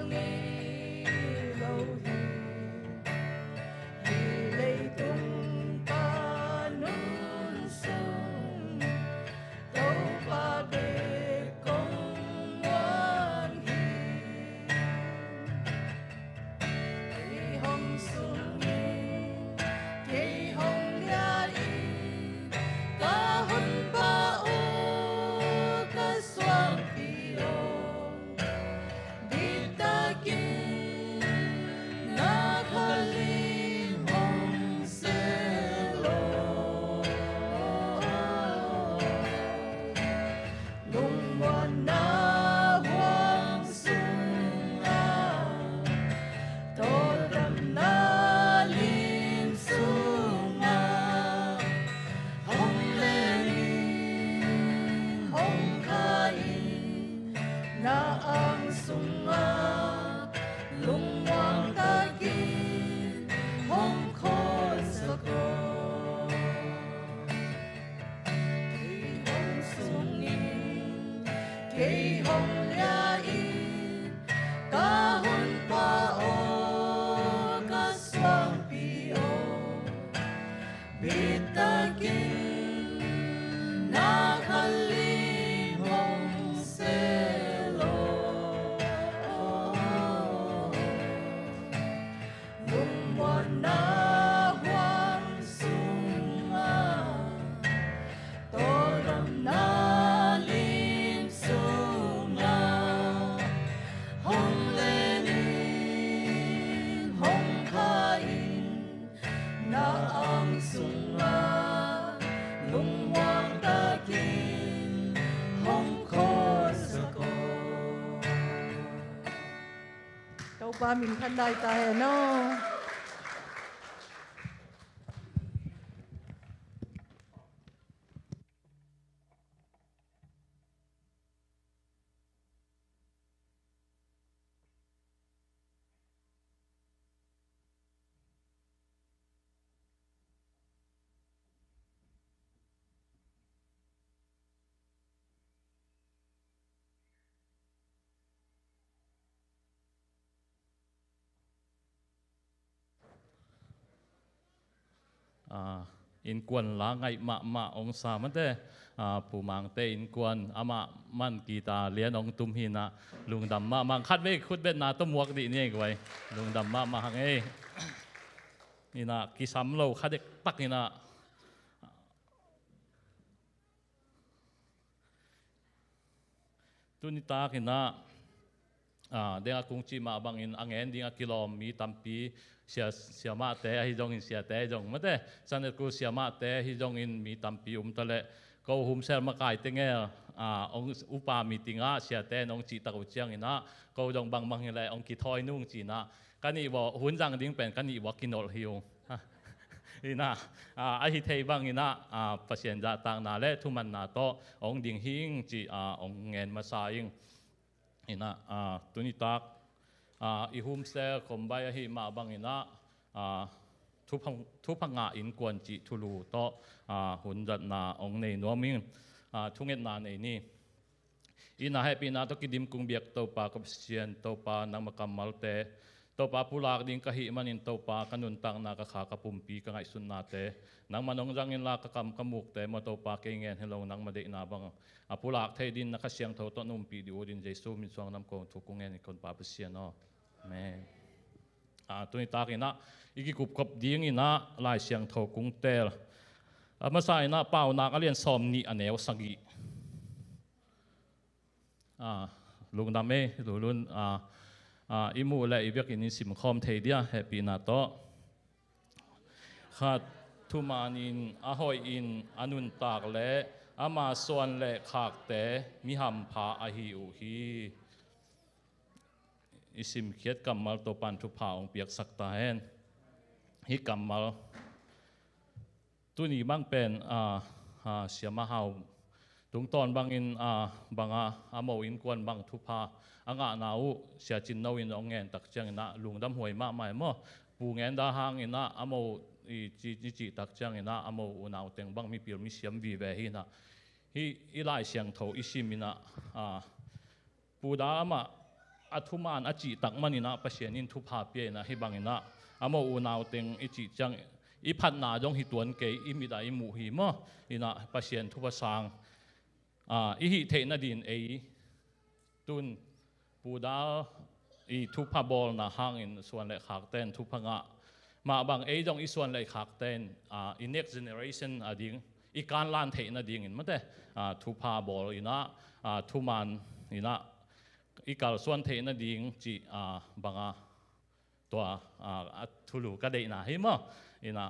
ngi lo hi ปามินคันได้ตาเฮโน อินกวนลาไงมาองศามันเตผู้มังเตอินกวนอามามันกีตาเลียนองตุมหินะลุงดำมามังคัดไม่คุดเบ็ดนาต้มวกดีนี่ไว้ลุงดำมาหังนี่นะกิสามโลคัดเด็กตักนี่นะตุนิตากินะเด็กกุ้งจีมาบางอินอังเงินดิ้งกิโลมีตัมปีเสียมาเตะฮิจงอินเสียเตะจงไม่ได้สันเดกูเสียมาเตะฮิจงอินมีตัมปีตะเละก็หุ่มเซลมาไก่เตงองอุปามีติงเสียเตะน้องจีตะกุเจียงอินะก็จงบางอะไรองกิทอยนุ่งจีนะกันนี่ว่าหุ่นจังดิ้งเป็นกันนี่ว่ากินอลฮิวอินะไอฮิเทบางอินะปัศยันจะต่างนาเละทุมันนาโตองดิ้งหิงจีองเงินมาสายิงอินะตุนิตักอีหุ่มเซลคมใบหิมาบางอินะทุพังอินกวนจิทุลูโตหุ่นจัดนาองในนัวมิงทุงเงินนาในนี่อินะให้ปีนาตกิดิมกุงเบียกตัวปากับเชียนตัวปานางมกำมัลเตตัวปาผู้ลากดิ้งกะหิมันินตัวปากันุนตังนากะขากะปุ่มปีกะไงสุนนาเตนางมันองจังอินลากะกำกะมุกเตมาตัวปาเกงเงินให้เรานางมาเดนาบังผู้ลากเทดินนักเสียงเท่าต้นนุ่มปีดิวดินเจสูมินสวงน้ำกงทุกกุงเงินคนปาเปเชียนแม่ตัวนี้ตากินะอีกกุบกบดิ้งอินะลายเสียงเท่ากุงเตลมาใส่นะเป่านักเรียนสอมนี่อันเอวสังกีลุงดำเมลุนอิมูและอีเวกินิสิมคอมเทียแฮปปี้นาโตขัดทุมานินอาหอยอินอนุนตากและอามาส่วนและขากแต่มิหัมพาอาฮิอุฮีอิสิมเขียดกัมมัลตัวปันทุพาองเปียกสักตาเฮนฮิกัมมัลตัวนี้บางเป็นเสียมาเฮาตรงตอนบางอินบางอาโมอินกวนบางทุพาอ่างนาวเสียจินนาวอินองเงินตักจังอินะลุงดำหวยมากมายมั้งปูเงินดาหางอินะอาโมจีตักจังอินะอาโมอุนาวเต็งบางมีเปียมีเสียมวีเวหินะฮีไล่เสียงเท่าอิชิมินะปูดามาอัทุมานอจิตักมันอินะปัจเจนินทุพาเปียนะฮิบางอินะอาโมอุนาวเต็งอิจิจังอีพันนาจงฮิตวนเกยอิมิดาอิมูฮิมั้งอินะปัจเจนทุพสังอีฮิเทนดินเอตุนปูดาอีทุพบอลนะห่างอินส่วนเล็กขากเต้นทุพงะมาบางจงอีส่วนเล็กขากเต้นอี next generation ดิ้งอีการลานเทนดิ้งอินมันแต่ทุพบอลอินะทุมันอินะอีการส่วนเทนดิ้งจีบางตัวทุลูก็ได้นะเห็นมั้ยอินะ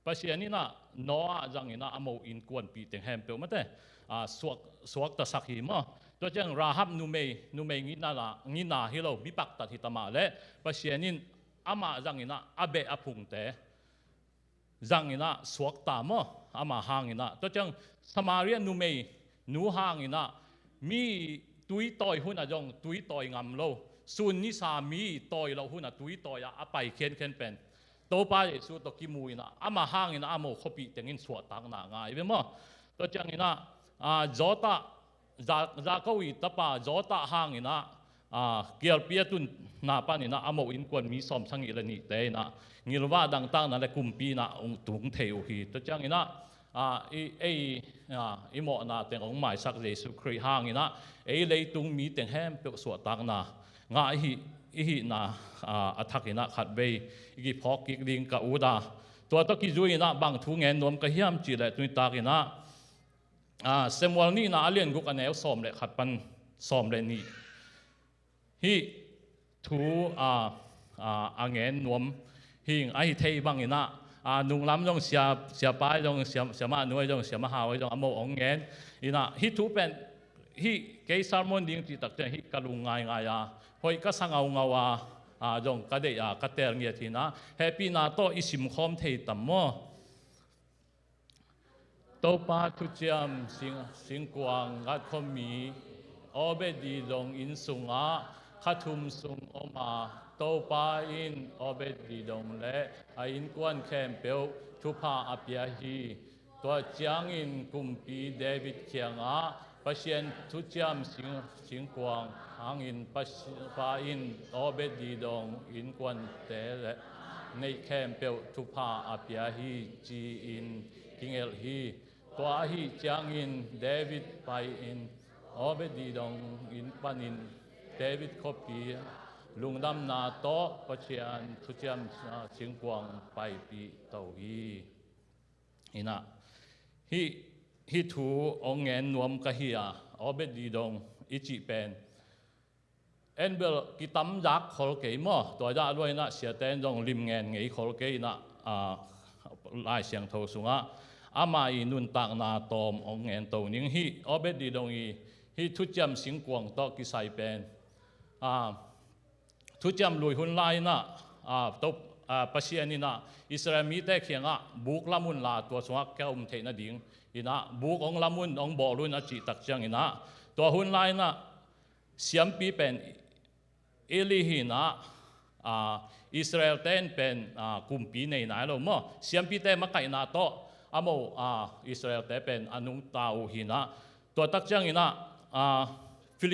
ปัจจัยนี้นะโน้ตจังอินะอโมอินกวนปีเต็งแฮมเปิลมันแต่สวกตะสักหิมตัวจังราฮับนูเมงินาฮิโลบิปักตัดหิตมาเล่ปัจจัยนี้อามาจังอินะอาเบอพุงเตจังอินะสวกตามอามาหางอินะตัวจังสมาเรียนูเมนูหางอินะมีตุยต่อยหุ่นอะจงตุยต่อยงำโลส่วนนิสามีต่อยเราหุ่นอะตุยต่อยอะไปเขียนเป็นตัวไปสู่ตัวกิมูอินะอามาหางอินะอาโมขบีเต็งอินสวดตังหน้าง่ายเว้ยมั้งตัวจังอินะจอตาจากเขาอีตาป้าจอตาหางอินะเกี่ยวเปียตุนนาปานินะอาโมอินกวนมีสอมสังอิเลนิเตนะงิลว่าดังตั้งนั่นแหละกุมปีนะองตุงเทวฮีตัวจังอินะอีโมนะเต็งองหมายสักเยซูคริสต์หางอินะเลยตุงมีเต็งแฮมเปียสวดตังนะง่ายอีนะอัฐกินะขัดเบยอีพอกอีลิงกะอูดาตัวตะกี้จุยนะบางทุงเงินนวมกะเฮียมจีเลยตุนตากินะเซมวอลนี่นะเลียนกุกอันเอลสอมเลยขัดปันสอมเลยนี่ฮีทูอังเงินนวมหิงไอเทบางอินะนุ่งล้ำจงเสียป้ายจงเสียมาหน่วยจงเสียมาหาวจงอโมองเงินอินะฮีทูเป็นฮีเกย์ซาร์มอนดิ้งจีตักเจฮีกะลุงง่าย หอยก็สังเอาเงาวาจงกระเดียกระเตงเงียทีนะแฮปปี้นาโตอิสิมคอมเทตัมโมโตปาทุจยมสิงกวางกัดคมีอเบดีดงอินสุงะขัทุมสุงอมาโตปาอินอเบดีดงและอินกวนแคมเปลทุพาอเปียฮีตัวจางอินกุมปีเดวิดเคียงะปัจเจียนทุจยมสิงกวางหางอินปัจปาอินอเบดีดงอินกวนเตและในแคมเปลทุพาอเปียฮีจีอินกิงเอลฮีตัวฮีจางอินเดวิดไปอินอเบดีดงอินปันินเดวิดคปีลุงดำนาโตปัจเจียนทุจยมสิงกวางไปปีเตาฮีอินะฮิทูองเงินนวมกะฮีอาอเบดีดงอิจิเป็นเอ็นเบลกิตัมยักขอลเกยมอตัวยักด้วยนะเสียเต้นดงริมเงินไงขอลเกยนะลายเสียงโทสุงะอามาอินุนตักนาตอมองเงินตัวนิ่งฮิอเบดีดงฮิทุจำสิงกวงตอกิไซเป็นทุจำลุยหุ่นลายนะตบปัจเจียนนี่นะอิสราเอลมีแต่เขียงบุกละมุนลาตัวสวะแก้วมเทนดิ่งอินะบุกองละมุนองบอลุนอจิตักจังอินะตัวหุ่นลายนะเสียมปีเป็นเอลีหินะอิสราเอลเต้นเป็นกุมปีในไหนเราเมื่อเสียมปีเต้มาไก่นาโตอโมอิสราเอลเต้เป็นอนุตาอุหินะตัวตักจังอินะฟิ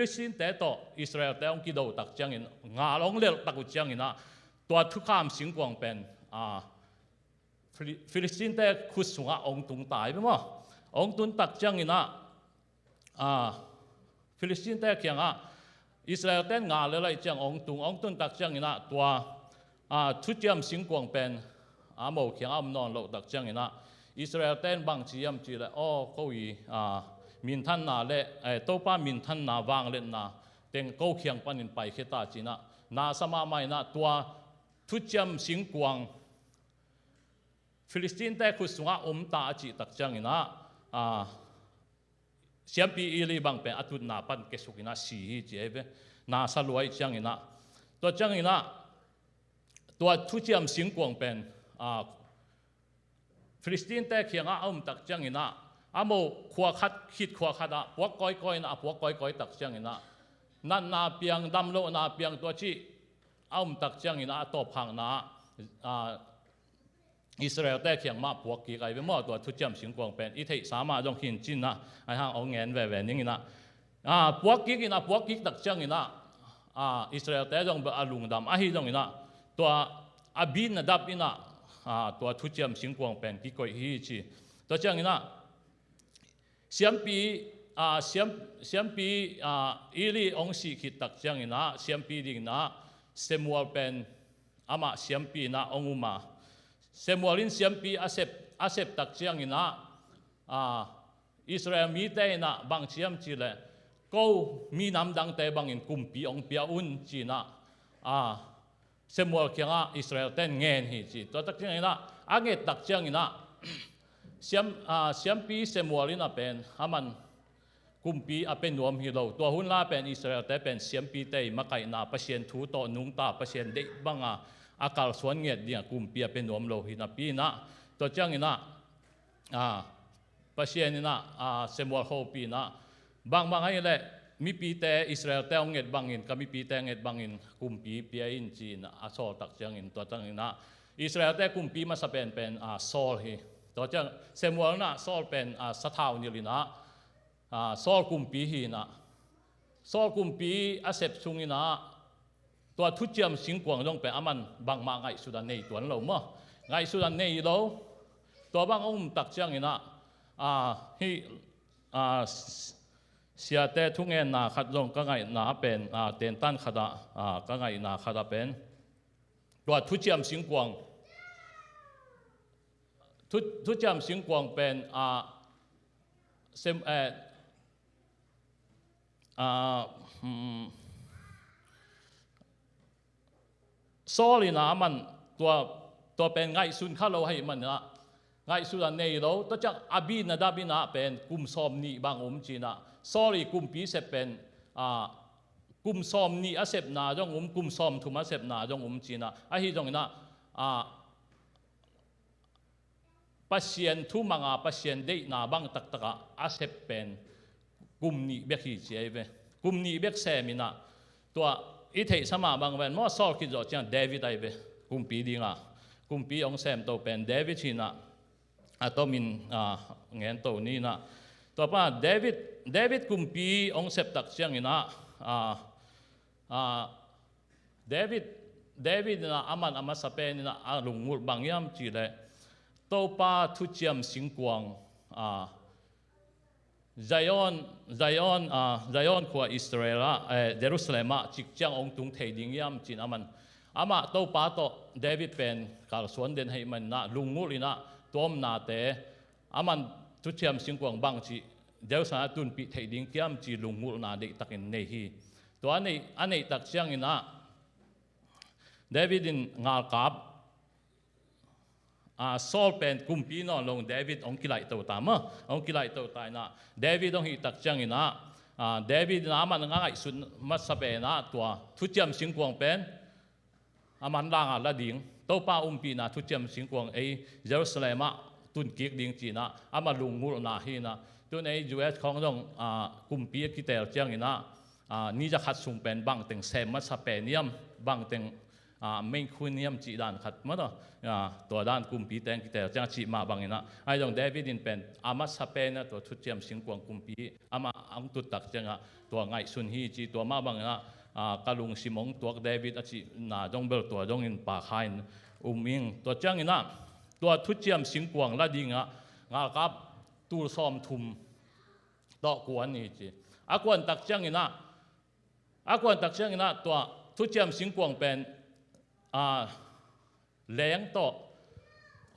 ลิสตินเต้โตอิสราเอลเต้องกิโดตักจังอินงาลงเลี้ยตักจังอินะตัวทุกข้ามสิงกวางเป็นฟิลิสตินเต้คุสงะองตุงตายไปมั้งองตุนตักจังอินะฟิลิสตินเต้เขียงอิสราเอลเต้งาเลยไรจังองตุนตักจังอินะตัวทุจยมสิงกวางเป็นโมเขียงนอนโลตักจังอินะอิสราเอลเต้นบางจียมจีเลยเขามินทันนาเล่โตป้ามินทันนาวางเล่นนาเต็งเขาเขียงปันินไปเขตาจีนะนาสมาไม่นะตัวทุจยมสิงกวางฟิลิสตินเต้คุสงะตาจีตักจังอินะเสียมปีอีลีบางเป็นอตุนนาปันเกสุกินะสีเจ็บนาสลวยจังอินะตัวจังอินะตัวทุจยมสิงกวางเป็นฟิลิสตินเต้เขียงตักจังอินะโมขวาคัดคิดขวาคัดพวกก้อยนะพวกก้อยตักจังอินะนั่นนาเปียงดำโลนาเปียงตัวที่ตักจังอินะตัวพังนาอิสราเอลแต่เขียงมาพวกกี่ไก่เป็นหม้อตัวทุจจำสิงกวางเป็นอีเทสามารถต้องหินจินนะไอ้ห้างเอาเงินแหวนนี่นะพวกกี่นะพวกกี่ตักจังนะอิสราเอลแต่ต้องแบบลุงดำฮิต้องนะตัวบินนะดับนะตัวทุจจำสิงกวางเป็นกี่ก้อยฮีจีตัวจังนะเสียมปีอีลีองสีขิดตักจังนะเสียมปีดิ่งนะเซมัวเป็นมาเสียมปีนะองอุมาเซมัวลินเสียมปีอาเซปตักจังนะอิสราเอลมีแต่นะบางเสียมจีเลยก็มีน้ำดังแต่บางอินกุมปีองเปียอุนจีนะเซมัวเขียงอิสราเอลเต้นเงินฮีจีตัวตักจังนะเงตตักจังนะเสียมปีเซมัวลินเป็นมันกุมปีเป็นนวมฮิโลตัวหุ่นลาเป็นอิสราเอลแต่เป็นเสียมปีเตยมาไก่นาประเชียนทูโตนุงตาประเชียนเด็กบังอากาศสวนเงียดเนี่ยกุมปีเป็นนวมโลหินาปีนะตัวจังอินะประเชียนนี่นะเซมัวโฮปีนะบางไงเลยมีปีเตอิสราเอลแต่องเงียดบางอินก็มีปีเตเงียดบางอินกุมปีเปียอินจีนโซตักจังอินตัวจังอินะอิสราเอลแต่กุมปีมาสเป็นโซลฮีตัวจังเซมัวนะโซลเป็นสถาวนิลินะโซลกุมปีฮีนะโซลกุมปีอาเซปซุงอินะตัวทุจยมสิงกวางต้องเป็นมันบางมาไงสุดานในตัวเราเมื่อไงสุดานในเราตัวบางตักจังอินะฮีเสียแต่ทุกเงินนาขัดลงก็ไงนาเป็นเต็นตันขัดก็ไงนาขัดเป็นตัวทุจยมสิงกวางทุจยมสิงกวางเป็นเซมโซลินะมันตัวเป็นไงสุนข้าเราให้มันนะไงสุดในเราตัวจากอบินาดาบินะเป็นกุมซอมนีบางจีนะโซลิกุมปีเสเป็น กุมซอมนี่อาเซบนาจงกุมซอมทุมาเซบนาจงจีนะไอฮีจงนะปัสเซียนทุมังปัสเซียนเดนาบังตักตักอาเซบเป็นกุมนี่เบกฮีเจเวกุมนี่เบกเซมินะตัวอีเทสมาบังเวนมอสอลคิดจอดจังเดวิดไอเวกุมปีดีงากุมปีองเซมโตเป็นเดวิดชีนะตัวมินเงินตัวนี้นะตัวป้าเดวิดกุมปีองเซปตักจังนะเดวิดนะอามันสเปนนะลุงมุลบางยามจีเลยตัวป้าทุจยมสิงกวงไซออนขวาอิสราเอลเยรูซาเล็มจิกจังองตุงเทดิงยามจีนอามันตัวป้าตัวเดวิดเป็นการสวนเดินให้มันนะลุงมุลนะตัวมันนาเตอามันทุจยมสิงกวงบางจีเดี๋ยวสาตุนปีเทดิงยามจีลุงมุลนาเด็กตักินเนฮีตัวอันนี้ตักเชียงนะเดวิดินงากับโซลเป็นกุมพีนอนลงเดวิดองกิไลตัวตามองกิไลตัวตายนะเดวิดองฮิตักเชียงนะเดวิดนะมันง่ายสุดมัสเปนะตัวทุจยมสิงกวงเป็นมันล่างละดิ่งตัวป้าปีนะทุจยมสิงกวงเยรูซาเล็มตุนกิกดิ่งจีนะมาลุงมุลนาฮีนะตัวในยูเอสของตรงกุมพีกิเตลเชียงนะนี่จะขัดสุ่มเป็นบางตึงเซมมัสเปเนียมบางตึงไม่คุเนียมจีด้านขัดมั้งตัวด้านกุมปีแตงกิเตลจังจีมาบางนะไอ้ตรงเดวิดินเป็นมัสเปนะตัวทุจยมสิงกวงกุมปีมาอังตุตักจังตัวไงสุนฮีจีตัวมาบางนะกาลุงซิมงตัวเดวิดจีน่าจงเบลตัวจงอินปากไฮน์อิงตัวจังนะตัวทุจยมสิงกวงละดิ่งงากับตูซอมทุมต่อกวนนี่จีกวนตักจังนะกวนตักเชียงนะตัวทุจยมสิงกวงเป็นแหลงต่อ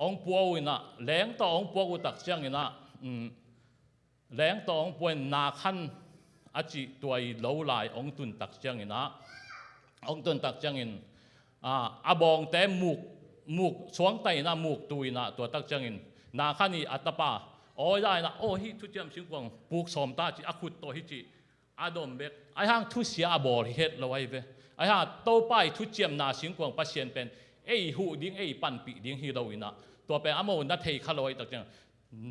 องปัววินะแหลงต่อองปัวอุตักเชียงนะแหลงต่อองปัวนาคันอาจิตัวเหลาลายองตุนตักเชียงนะองตุนตักเชียงบองแต่หมูกสวงไตนะหมูกตุยนะตัวตักเชียงนาคันนี่อัตปาโอ้ยได้นะโอ้ฮิทุจยมสิงกวงปุกสมตาจิอาคุตตัวฮิจิอาดมเบกไอ้ห่างทุเสียบอลเฮ็ดเราไว้เว้ไอ้ห่างโตไปทุเจียมนาสิงกวงปัสเซียนเป็นหูดิ้งปันปีดิ้งฮีโร่อินะตัวเป็นอโมนัทเทคาโลยตักจัง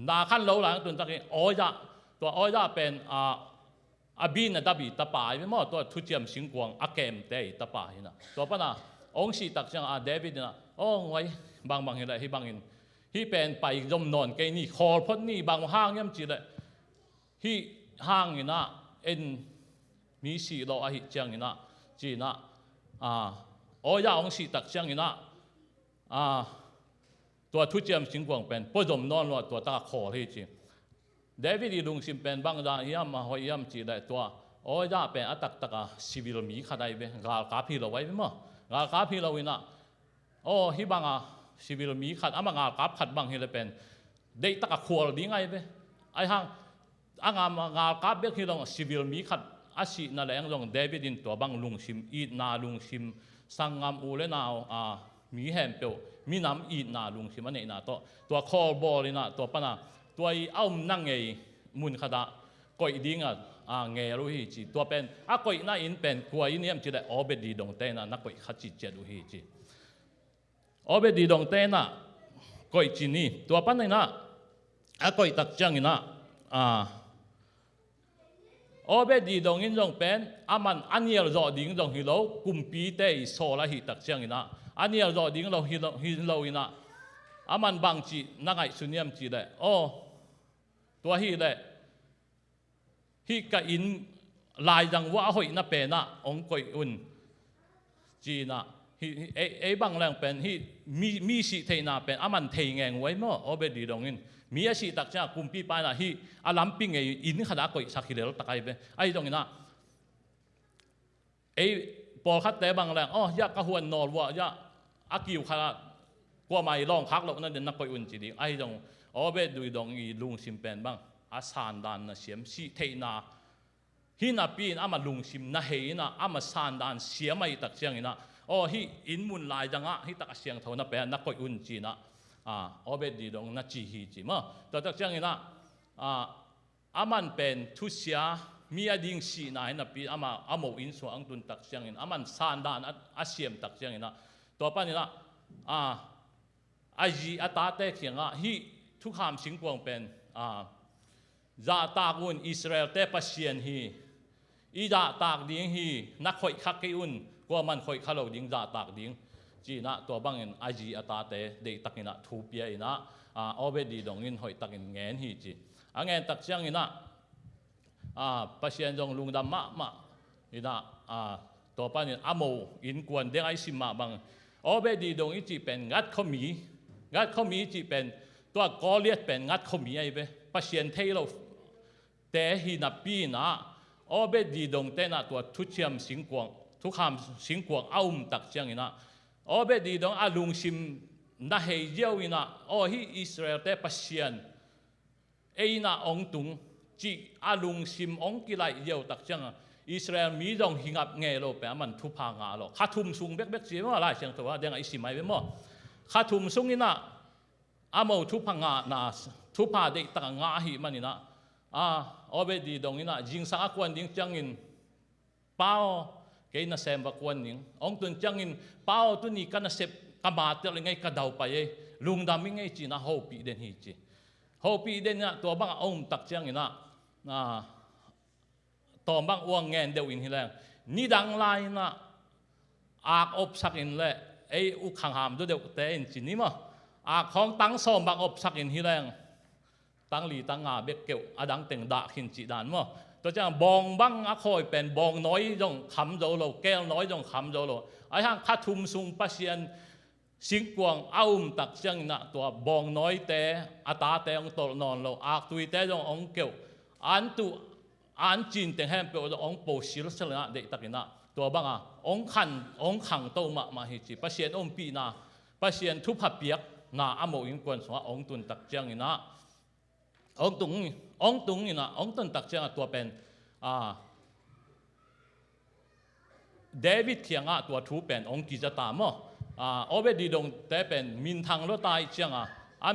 นาขั้นเราหลังตัวตักโอ้ยตัวโอ้ยเป็นบินดับบีตะปายไม่หมดตัวทุเจียมสิงกวงเกมเตยตะปายนะตัวปนะองค์สีตักจังเดวิดนะโอ้ไว้บางเห็นอะไรที่บางเห็นที่เป็นไปยมนอนแกนี่คอพ้นนี่บางห้างย่ำจีเลยที่ห้างนี่นะมีสีเราอาหิเจียงนะจีนะโอ้ยองสีตักเจียงนะตัวทุเจียมสิงกวงเป็นพอจมนอนว่าตัวตาคอที่จีเดวิดลุงสิมเป็นบางดาย่ำมาหอยย่ำจีได้ตัวโอ้ยเป็นอัตตะสิวิลมีขนาดเว้กาลกาพีเราไว้ไหมมั้งกาลกาพีเราวินะโอ้ฮิบังสิวิลมีขัดมากาลกาขัดบางเฮลเป็นได้ตะขวดดีไงเว้ไอ้ห่างงาลกาเบกฮิลองสิวิลมีขัดอาศินั่นแหละอย่างเดวิดินตัวบางลุงชิมอีนาลุงชิมสังงามอูเลนาวมีแฮมเปียวมีน้ำอีนาลุงชิมอันนี้นะตัวคอบอลเลยนะตัวปนะตัวเอานั่งไงมุนขดาก่อยดิ้งเงยรู้ฮีจีตัวเป็นก่อยน่าอินเป็นกวยนี่ยมจีได้อเบดีดงเตนะนักก่อยขัดจิตเจดูฮีจีอเบดีดงเตนะก่อยจีนี่ตัวปนะก่อยตักจังนะโอเบดีดงอินจงเป็นมันอันนี้เราดิ้งจงฮิโลกุมปีเตยโซลาฮิตักเชียงอินะอันนี้เราดิ้งเราฮิโลอินะมันบางจีนักไอสุนียมจีเลยโอ้ตัวฮิเลยฮิกะอินลายจังว่าหอยน่ะเป็นนะองกอยอุ่นจีนะฮิบางแรงเป็นฮิมีสิเทน่ะเป็นมันเทงไว้มั้งโอเบดีดงอินมีอาชีพตักจ้ากุมปีไปนะที่อาลัมปิงไออินขนาดก็สักทีเดียวตักไอไปไอตรงนี้นะปอลคัดแต่บางแรงยากกระหวนนอร์ว่ายาอากิวขนาดกว่าไม่ลองคักหรอกนั่นเดินนักก็อุ่นจีดีไอตรงเบดูดงอีลุงซิมเป็นบ้างอาสานดานนะเสียมสีเทนาฮินาปีนมาลุงซิมนะเฮนะมาสานดานเสียไม่ตักเชียงนะฮิอินมุนลายจังฮิตักเสียงเท่านั้นเป็นนักก็อุ่นจีนะเบดีดงนัจีฮีจีมั้งแต่ตักเชียงนะมันเป็นทุเสีย มีอดิ่งสีนายนะปีอามาอโมอินส่วนอังตุนตักเชียงอินอามันซานดานอาเซียมตักเชียงอินนะตัวป้านี่นะอาจีอาตาเตเขียงฮีทุกคำสิงกวงเป็นจาตากอุนอิสราเอลเตปัสเซียนฮีอีจาตากดิ้งฮีนักข่อยคักอุนกว่ามันข่อยขลุ่ดิ้งจาตากดิ้งจีนะตัวบังอินอาจีอาตาเตเด็กตักอินะทูเปียอินะเอาไปดีดงอินข่อยตักอินเงินฮีจีเงินตักเชียงอินะปัสเซียนจงลุงดำมาอินะตัวป้านี่อโมอินกวนเด็กไอซิมาบังเอาไปดีดงอิจีเป็นงัดขมีจีเป็นตัวกอเลียดเป็นงัดขมีไอ้เบ้ปัสเซียนเทโลแต่ฮีนับปีนะเอาไปดีดงเตนะตัวทุเชียมสิงกวงทุกคำสิงกวงเอาตักเชียงอินะเอาไปดีดงอาลุงซิมน่าเฮียเอินะโอ้ฮีอิสราเอลเตปัสเซียนเอ้นะองตุงจีอาลุงซิมองกิไลเยี่ยวตักเชียงอิสราเอลมีดงหิงับเงยโลเปมันทุพางาโลข้าทุ่มสุงเบ็กจีว่าอะไรเชียงตัวเดี๋ยวไอ้สิไม่เป็นมั้งข้าทุ่มสุงอินะอาโมทุพางานาทุพาเด็กตักงาหิมันอินะเอาไปดีดงอินะจิงสังกวนดิ้งจังอินเป้าเกยน่าเซมบักวนดิ้งองตุนจังอินเป้าตุนี่กันน่าเซบกมาเตลไงกระดาวไปลุงดามิงไงจีน่าโฮปีเดนฮิจีโฮปีเดนเนี่ยตัวบังองตักจังอินะตัวบังอ้วงเงินเดียวอินฮิแรงนี่ดังไลนะอากอบสักอินเล่อุขังหามดูเดียวแต่อินจีนี่มั้งของตั้งสมบังอบสักอินฮิแรงตั้งหลีตั้งงาเบกเกวดังเต็งด่าขินจีดานมั้งตัวจังบองบังคอยเป็นบองน้อยจงคำโจโลแก้วน้อยจงคำโจโลไอ้ห่างข้าทุ่มซุงปัสเซียนสิงกวงเอาตักเชียงนะตัวบองน้อยแต่อาตาแต่องตนอนโลตุยแต่จงองเกวอันจีนแต่แห่งเปลองโปชิลสละเด็กตักนะตัวบังองขังโตมาฮิจิปัสเซียนปีนะปัสเซียนทุบหับเปียกนาอโมอินกวนสวะองตุนตักเชียงนะองตุงนี่นะองตุนตักเชียงตัวเป็นเดวิดเทียงตัวทูเป็นองกิจตามเอาไปดีดงแต่เป็นมินทางรถตายเชียง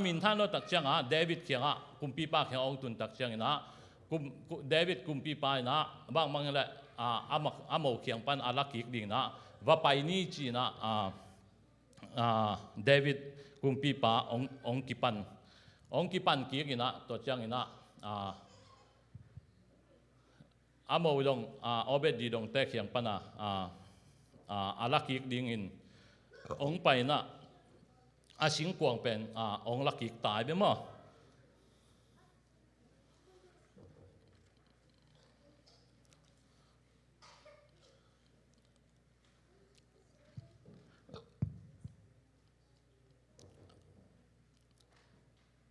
มินทางรถตักเชียงเดวิดเทียงกุมปีป้าเขียงองตุนตักเชียงนะเดวิดกุมปีป้านะบางแหละอาโมเขียงปันอาลักกิกดิ่งนะว่าไปนี่จีนะเดวิดกุมปีป้าองกิปันกีกินะตัวเชียงนะอาโมดงเอาไปดีดงแต่เขียงปันอาลักกิกดิ่งอินองไปนะสิงกวงเป็นองลักกิกตายไปมั้ง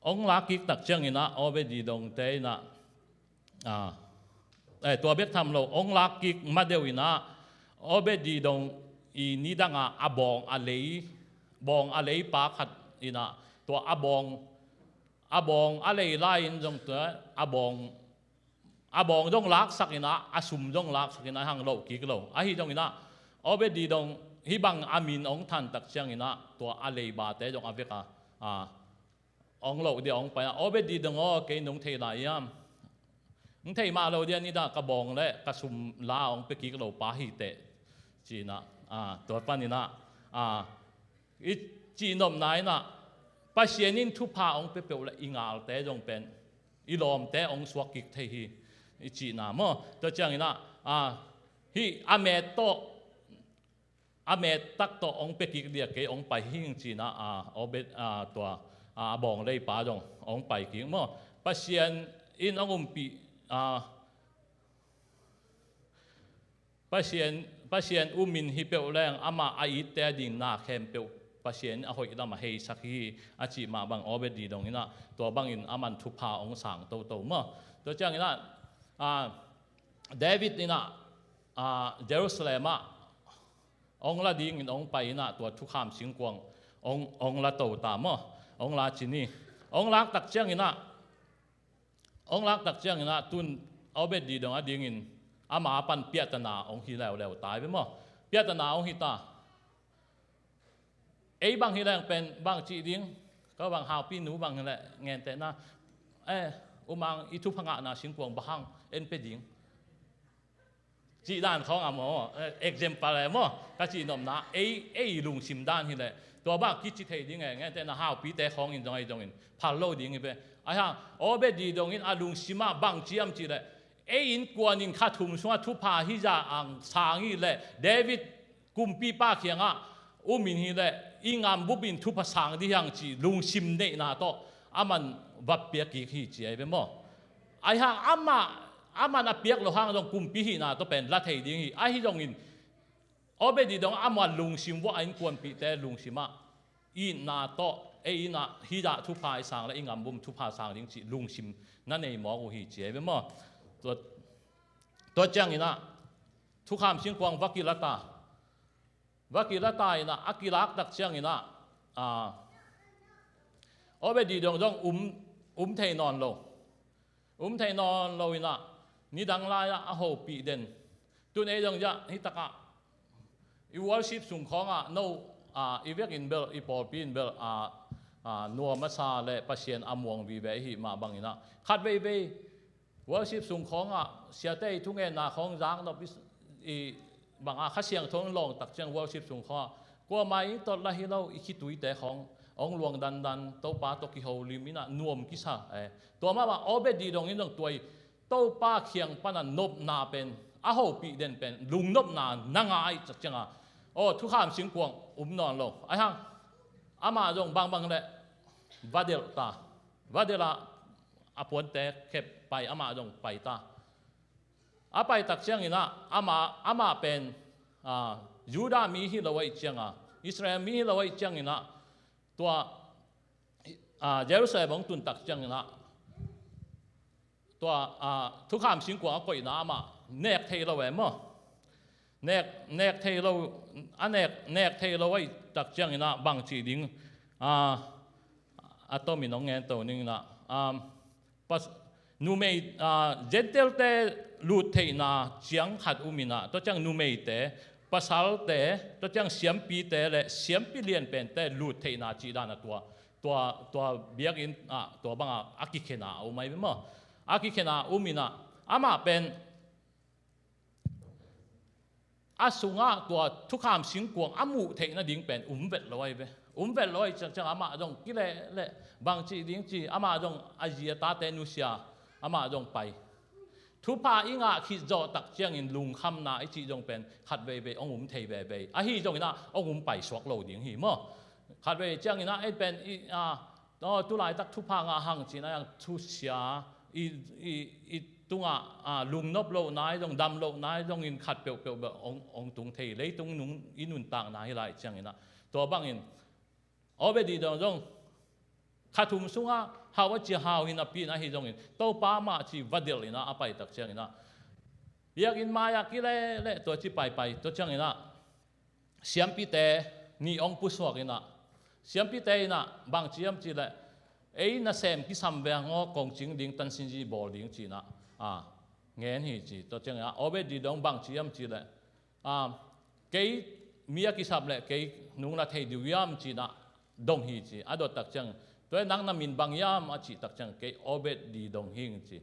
องลักกิกตักเชียงอินะเอาไปดีดงเตนะตัวเบ็กทำเราองลักกิกมาเดียวอินะเอาไปดีดงอีนี่ดังบองอะไรปาขัดอินะตัวบองอะไรไล่จงตัวบองจงลักสักอินะสุ่มจงลักสักอินะหังโลกิกโลฮิจงอินะเอาไปดีดงฮิบังอามินองทันตักเชียงอินะตัวอะไรบาเตจงอเวกองโลเดียวองไปเอาไปดีดงเกยนงเทนายามนงเทมาเราเดียนี่นะกระบองและกระสุ่มลาองไปกิกโลปาฮิเตจีนะตัวปันนี่นะจีนอมนายนะปัสเซียนินทุพาองเปเปลละอิงาลแต่จงเป็นอิลอมแต่องสวกิกเทฮีจีนะมั้งตัวจังนี่นะฮีอเมตโตอเมตตักโตองเปกิกเดียเกองไปหิงจีนะเอาเบตัวบองเลยป้าจงองไปกิกมั้งปัสเซียนอินองปีปัสเซียนมินฮิเปลแรงอามาไอแต่ดินนาเข้มเปลปัสเซียนหอยดามาเฮสักฮีอาจิมาบังอเบดีดงนี่นะตัวบังอินอามันทุพาองสังโตมั้งตัวจังนี่นะเดวิดนี่นะเยรูซาเล็มองละดิ่งอินองไปนะตัวทุกขามสิงกวงองละโตตามมั้งองละจินี่องลักตักเชียงนี่นะตุนอเบดีดงดิ่งอินอามาปันเปียตนาองฮีแล้วตายไปมั้งเปียตนาองฮีตาบางฮีแรงเป็นบางจีดิ้งก็บางหาวปีหนูบางแหละเงินแต่นะอุมังอิทุพังอาณาสิงกวงบางเอ็นเป็ดดิ้ง จีด้านของหมอexample เลยมั้งก็จีนมนะลุงซิมด้านที่เลยตัวบ้าคิดจิตให้ดีไงงั้นแต่น่าหาปีแต่ของอินตรงอินพาโลดีไงไปไอ้ห่าโอเบดีตรงอินลุงซิมาบังจีมจีเลยอินกวนอินข้าทุ่มส่วนทุพาฮิจาอังสางอีเลยเดวิดกุมปีป้าเขียงมินฮีเลยอิงามบุบินทุพสางที่ยังจีลุงซิมเนนาโตมันวับเปียกีฮีจีไอ้เป็นมั้งไอ้ห่าอามันอเปียกโลหะตรงกุมปีหีน่ะต้องเป็นลัทธิดิ้งฮีไอ้ที่ตรงอินโอเบดีตรงมันลุงซิมว่าอินกวนปีแต่ลุงซิมาอินนาโตน่ะฮิจาทุพาสางและอิงามบุมทุพาสางดิ้งจีลุงซิมนั่นเองหมอกูฮีจีไอ้เป็นมั้งตัวเจ้าอินะทุกคำสิ่งกวางวักิลตาอินะอักิลักตักเจ้าอินะโอเบดีตรงเทนอนโลเทนอนโลอินะนี่ดังไล่อะโหปีเด่นตัวนี้ตรงจะฮิตกะอีวอลชิปสุ่งของโนอีเวกินเบลอีปอลปีนเบลนัวมาซาเลปัสเซียนอมวงวีเวหิมาบังอินะขัดเววอลชิปสุ่งของเสียเตยทุกเงินนาของจางนบิสอีบางข้าเสียงทงลงตักเชียงวอลชิปสุ่งของกว่าไม่ตอนละฮิเราอีคิดตุยแต่ขององหลวงดันโตป้าตกิโฮลิมินะนวมกิซาตัวมาว่าโอเบดีตรงนี้ตรงตัวโตป้าเคียงปนันนบนาเป็นอาโหปีเด่นเป็นลุงนบนานางไอจักจังทุกข้ามสิงกวงนอนลงไอ้ห่างอามาตรงบางเลยวาเดลาอปวนแต่เก็บไปอามาตรงไปตาไปตักเชียงอินะอามาเป็นยูดามีฮิโลไว้เชียงอิสราเอลมีฮิโลไว้เชียงอินะตัวเยรูซาเล็มตุนตักเชียงอินะตัวทุกคำสิ่งกว่าก็อินะมาเนกเทโลเวมเนกเทโลเนกเทโลไว้ตักเชียงอินะบางจีดิงตัวมีน้องเงินตัวนึงนะปัสนูเมย์เจเตลเตลูเทน่าเชียงขัดมินะตัวจังนูเมย์เตภาษาเตตัวจังเสียมปีเตและเสียมปีเลียนเป็นแต่ลูเทน่าจีดานะตัวเบียกินตัวบางอากิเคนาไม่เป็นมั้งอากิเคนามินะมาเป็นสุงตัวทุกคำสิ่งกวงมูเทน่าดิ้งเป็นเวทลอยไปเวทลอยจังมาตรงกิเลสบางจีดิ้งจีมาตรงอาเซียตาเตนุเซียมาตรงไปทุพาอิงคิดจอตักเจียงอินลุงคำนาไอจีตรงเป็นขัดเวองเทเวฮีตรงนี้นะไปสวกโลดิ้งหีมั้งขัดเวเจียงอินะไอเป็นตุลายตักทุพางหังจีนะยังทุเสียตุงลุงนบโลนายตรงดำโลนายตรงอินขัดเปียวแบบตุงเทเลยตรงนุงอินุนต่างนายไรเจียงอินะตัวบางอินเอาไปดีตรงขัดทุ่มสุงฮาวจีฮาวอินะปีนะฮีตรงอินโตป้ามาจีวัดเดียวอินะไปตักเจียงอินะอยากอินมาอยากกิเลตัวจีไปตัวเจียงอินะเสียมปีเตนี่ปุสวกอินะเสียมปีเตอินะบางจีมจีเลน่ะเซมกิสัมเวงกงจิงดิ้งตันสินจีบอลดิ้งจีนะเงี้ยฮีจีตัวเจียงอินะเอาไปดีตรงบางจีมจีเลเกยมีกิสับเลเกยนุ่งละเทดิวยามจีนะดงฮีจีดตักเจียงตัวนังนามินบางยามจีตักจังเกยโอเบดดีดงหิงจี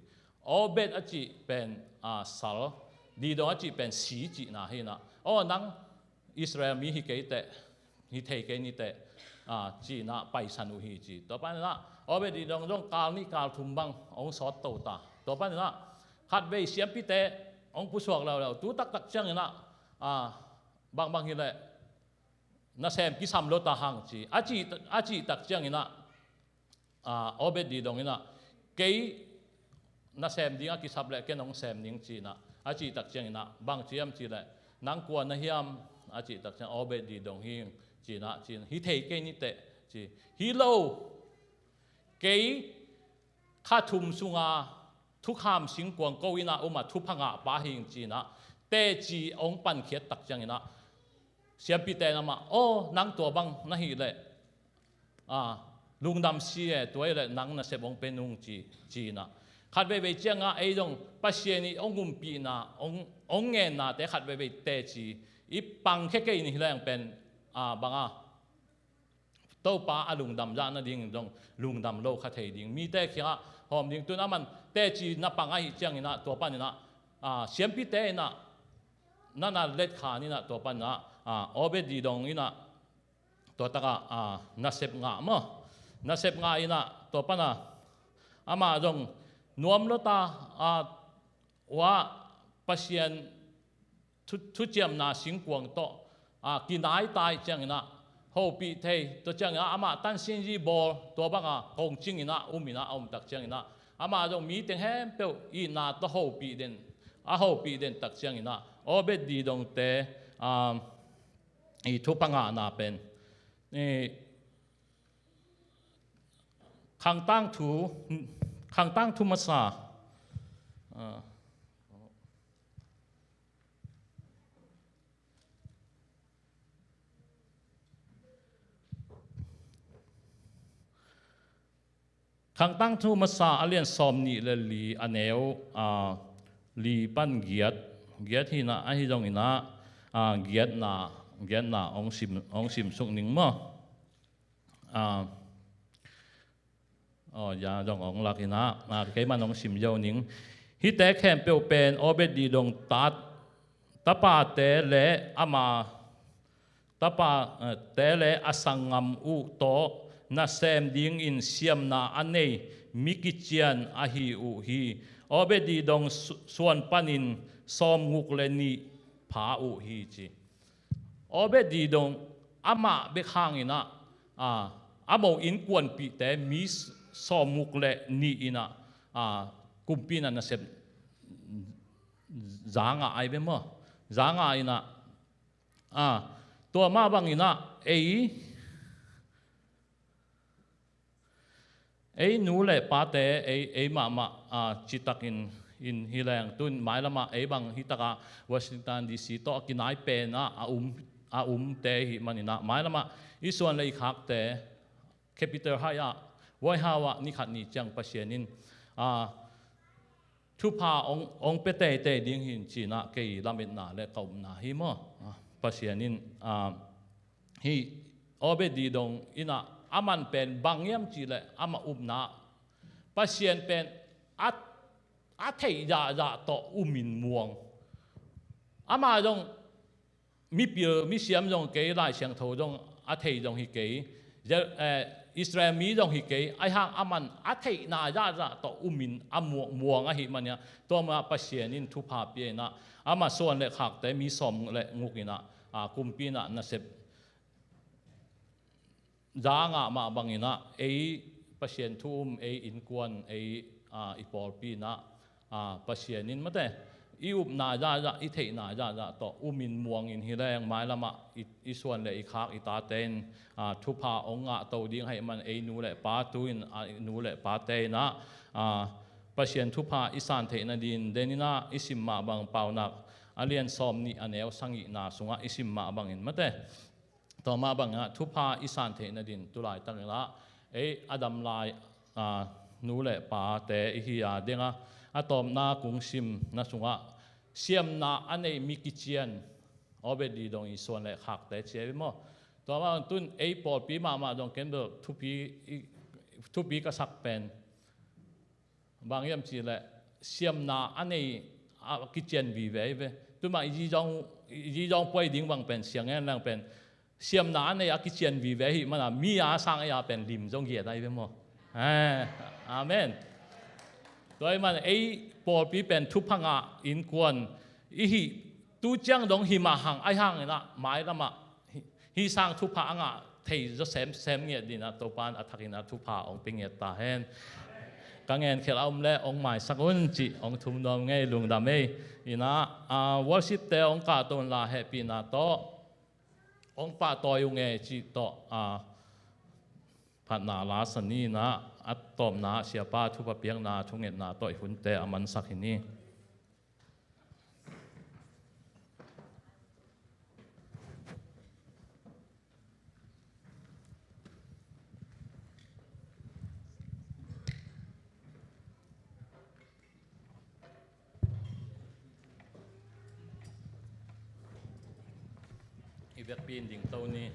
โอเบดจีเป็นสัลดีดงจีเป็นสีจีนะฮินะนังอิสราเอลมีฮิเกยเตฮิเทเกยนิเตจีนะไปสันุฮีจีต่อไปนะโอเบดดีดงกาลนี่กาลทุ่มบังสอดโตตาต่อไปนะขัดเวเสียมพิเตผู้สวกเราตัวตักจังนะบางฮิเลน่ะเซมกิสัมโลตาหังจีอาจีตักจังนะโอเบดีตรงนี้นะเกยน่ะเซมดิ้งกิสับเลยแกน้องเซมดิ้งจีนะอาจีตักเจียงนะบางจีมจีเลยนังกวนนะเฮียมอาจีตักเจียงโอเบดีตรงหิงจีนะจีฮิเทเกนิเตจีฮิโลเกยข้าทุ่มสุงทุกคำสิงกวงโกวินะมาทุพังป้าหิงจีนะเตจีองปันเขียตักเจียงนะเสียปีเตนะมานังตัวบังนะฮิเลยลุงดำเสียตัวเลยนังน่ะเสบองเป็นนุงจีนะขัดไปเจียงไอ้ตรงปัสเซียนี่กุมปีนะเงินนะแต่ขัดไปเตจีอีปังแค่นี่แหละยังเป็นบางโตป้าลุงดำจานนั่นดิ่งตรงลุงดำโลกขัดเทดิ่งมีแต่ขี้หอมดิ่งตัวนั้นมันเตจีนับปังไอ้เจียงนี่นะตัวปั้นนี่นะเสียปีเตนะ นั่นน่ะเล็ดขานี่นะตัวปันนะโอเบดีดงนี่นะตัวตะกะนัเซบงะมั้งนัเซบงะนี่นะตัวปันนะอามาจงนวมลตาว่าปัสยันทุเจียมนาสิงกวงโตกินไอตายจังนะโฮปีเทตัวจังนะอามาตันสินจีบอลตัวบังคงจิงนะมินะตักจังนะอามาจงมีเต็งแฮมเปียวอีนาตัวโฮปีเด่นโฮปีเด่นตักจังนะโอเบดีดงเตอีทุปังนาเป็นนี่ขังตั้งทุมาซาขังตั้งทุมาซาอเลียนซอมนี่เลลีอันเอวลีปันเกียรที่น่ะไอ้ที่ตรงนี้นะเกียรน่ะองสิมสุกหนึ่งมั้งอย่าจงองลักนะเกี่ยมันองสิมเยาวหนึ่งฮิตแต่แค่เปลวเป็นโอเบดีดงตัดตาปาเตเลอามาตาปาเตเลอสังงัมอุโตนาเซมดิ้งอินเซียมนาอันนี้มิกิเจียนอาฮีอุฮีโอเบดีดงส่วนปันินซอมงุกเลนีผาอุฮีจีโอเบดีดงอามาเบข้างอินะอาโมอินกวนปีแต่มีซอมงุกเลนีอินะกุมปีนันนาเซมจางไอเบมอจางอินะตัวมาบังอินะนูเล่ปาเตมาจิตักอินฮิแรงตุนหมายละมาบังฮิตากาวอชิงตันดีซีโตกินไอเป็นเตหิมันนะหมายละมาอีส่วนเลยขักเตแคปิตอลไฮวอยฮาวะนี่ขัดนี่จังปัสเยนินทุพาองเปเตดิ้งหินจีนะเกยลามินนาและกอมนาฮิมอปัสเยนินฮิโอเบดีดงอินะอามันเป็นบางยามจีเลยอามานาปัสเยนเป็นอาเทียต่อมินม่วงอามาจงมีเสียมจงเกยไล่เสียงโทจงอาเทียจงฮิเกยอิสราเอลมีจงฮิเกยไอห่างอามันอาเทียนาต่อมินม่วงฮิมันเนี่ยตัวมาปัสเยนินทุพาเปียนะอามาส่วนเล็กหักแต่มีสมเล็กงุกินะกุมปีนะนัเซบจางมาบังอินะปัสเยนทุ่มอินกวนอีปอลปีนะปัสเยนินมาแต่อุบนาอีเทนาต่อมินม่วงอินฮิแรงไม้ละมาอีส่วนเลยอีคักอีตาเตนทุพาองะตัวดิ้งให้มันนูเลยปาตุนนูเลยปาเตนะปัสเยนทุพาอีสานเทนดินเดนินะอิสิมมาบังเปานักอเลียนซอมนี่อันเอวสังอินาสุงะอิสิมมาบังอินมาแต่ต่อมาบังทุพาอีสานเทนดินตุลายตั้งละอดัมลายนูเลปาเตอิฮิอาเดงอะตอมนากุงซิมนาสุงะเสียมนาอันนี้มิกิเจียนโอเบดีดงอีส่วนเลขักแต่เชื่อไหมต่อมาตุนปอปีมาดงเกนเดอร์ทุปีก็สักเป็นบางอย่างจีเลเสียมนาอันนี้กิเจียนวีเว่ตุนมาอีจงป่วยดิ้งบางเป็นเสียงเงี้ยนั่งเป็นเสียมนาในอากิเชียนวิเวหิมันมีอาสังอาเป็นลิมจงเกียรได้ไหมมั้งอาเมนโดยมันปอปีเป็นทุพังอาอินกวนอีตูจังดงหิมาหังไอหังนะหมายละมาฮิสังทุพังอาเทจะเซมเงียดีนะตัวปานอัฐกินะทุพาองเป็นเงียตาเห็นกังเงินเขลอมเล่องหมายสักวันจีองทุ่มนอมไงลุงดำเอีนะวอสิตเตองกาตุนลาเฮปีนาโตองป้าตอยงเงจิโตพันนาลาสนีนะอัตตอมนาเสียป้าทุบเปียงนาทุงเงินนาต่อยหุ่นเตอมันสักหินีอีเวกปีนดิ่งเต้านี้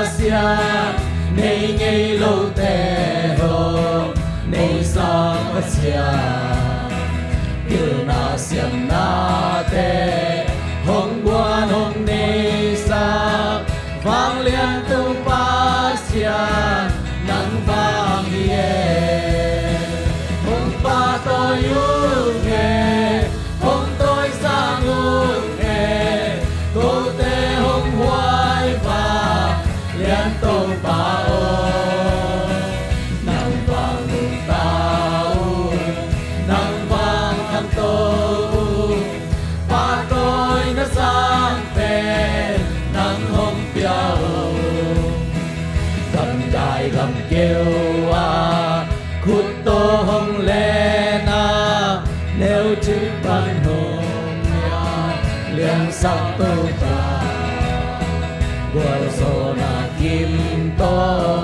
sia nei ngay lâu tè hồ nei sa sia kiều na xiêm na tè hồng quan hồng nei sa vang liên tu pa sia nắng vang hiền hồng pa tôi yêu nghe hồng tôi sang hương nghe cô tê hồng hoài và liên tu pa ô nắng vang hương tao nắng vang thăm tôi pa tôi nó sang về nắng hồng piao gầm dài gầm kêu à khút tô hồng lên à nếu chữ ban hồng nhà liền sắc tô trà gua sô na kim tô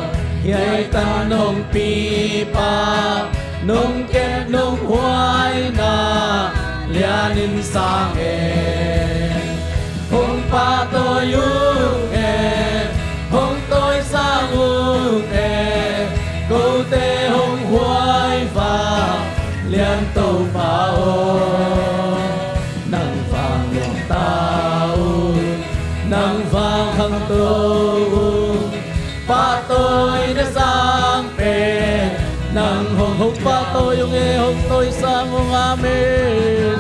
hiai tan nông pi pa nông kết nông hoài na liền in sang nghe hồng pa tôi yêu nghe hồng tôi sang yêu nghe câu tê hồng hoài và liên tàu pháo nắng vàng lòng tao nắng vàng khăng tôi pa tôi đã sang về nắng hồng hồng pa tôi yêu nghe hồng tôi sang hồng amen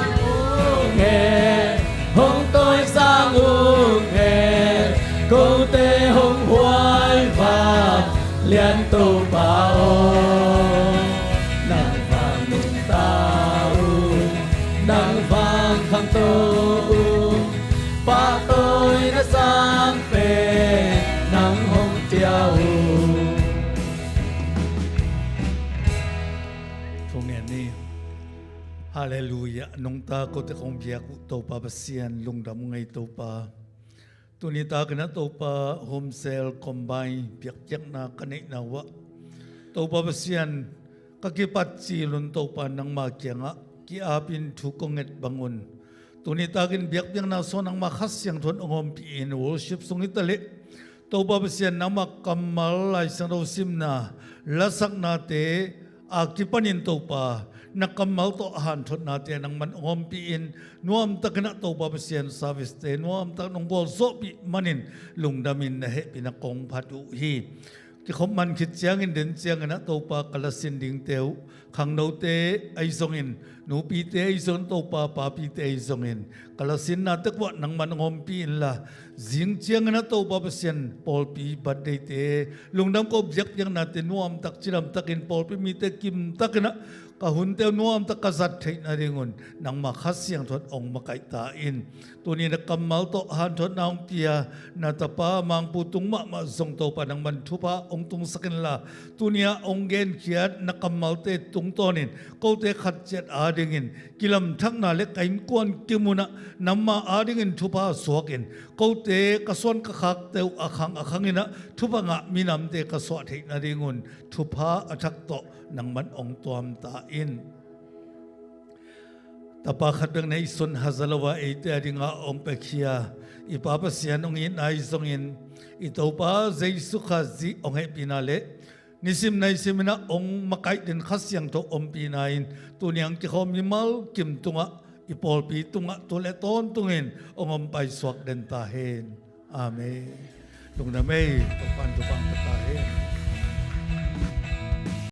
nghe hồng tôi sang hồng nghe câu tê hồng hoài và liên tục bao nắng vàng mùng tao nắng vàng khăng tôi pa tôi đã sang về nắng hồng tiêu ตรงนี้ฮาเลลูยาน้องตาก็จะคงเบียกตัวปาเซียนลุงดำไงตัวปาตัวนี้ตากันนะตัวปาโฮมเซลคอมไบเบียกยักนากันเนนาวะตัวปาเซียนก็กิปัจจีลุนตัวปานังมาเกียงะกีอาปินทุกงเงตบังุนตัวนี้ตากันเบียกยังนาโซนังมาขัดเสียงทนองมปีนวอลชิปสงนิตะเลตัวปาเซียนนังมากัมมาลายสังโรซิมนาละสักนาเตอากิปันินตัวปานักกำมัลโตหันทนนาเตนังมันอมปีอินนวมตะกนะโตบาเปเซียนซาวิสเตนวมตะนงบอลโซปิมันินลุงดามินนะเฮปินักกงพัดุฮีที่เขามันคิดเจียงอินเดนเจียงนะโตปากลสินดิงเตวขังโนเตไอซงอินนูปีเตไอซงโตปาปาปีเตไอซงอินกลสินนาตะกวะนังมันอมปีอินละจิงเจียงนะโตบาเปเซียนปอลปีบัดเดเตลุงดำก็ยักยังนาเตนวมตักจิรำตักินปอลปีมีเตกิมตักนะก็หุ่นเตียวนวมตะกษัตริย์เทนริงุนนังมาคัดเสียงทดองมาไกตาอินตัวนี้นักกำมัลโตหันทดนางเปียนาตาปามังปูตุงมาส่งโตปานังมันทุพะองตุงสกินลาตัวนี้องเกนเขียดนักกำมัลเตตุงตอนินเขาเตขัดเจ็ดอาดิงินกิลำทั้งนาเล็กไก่กวนกิมุนะนำมาอาดิงินทุพะสวกินเขาเตกสวนกขักเตวอาคังอินะทุพะงะมีนำเตกสวเทนริงุนทุพะอัชักโตนังมันองตวมตาอินตาปาขัดเรื่องในสุนฮัซลวะเอเตอริงาองเปคียอีปาปเสียนองอินไอซงอินอีตัวปาเจสุขจีองเฮปินาเลนิสิมในสิมินะองมาไกดินขัดเสียงตัวอมปีนาอินตัวนี้ยังที่เขามีมัลกิมตุงะอีปอลปีตุงะตัวเล็ต้นตุงินองอมไปสวกเดนตาเฮนอาเมนลุงนะเมย์ตุปันตาเฮน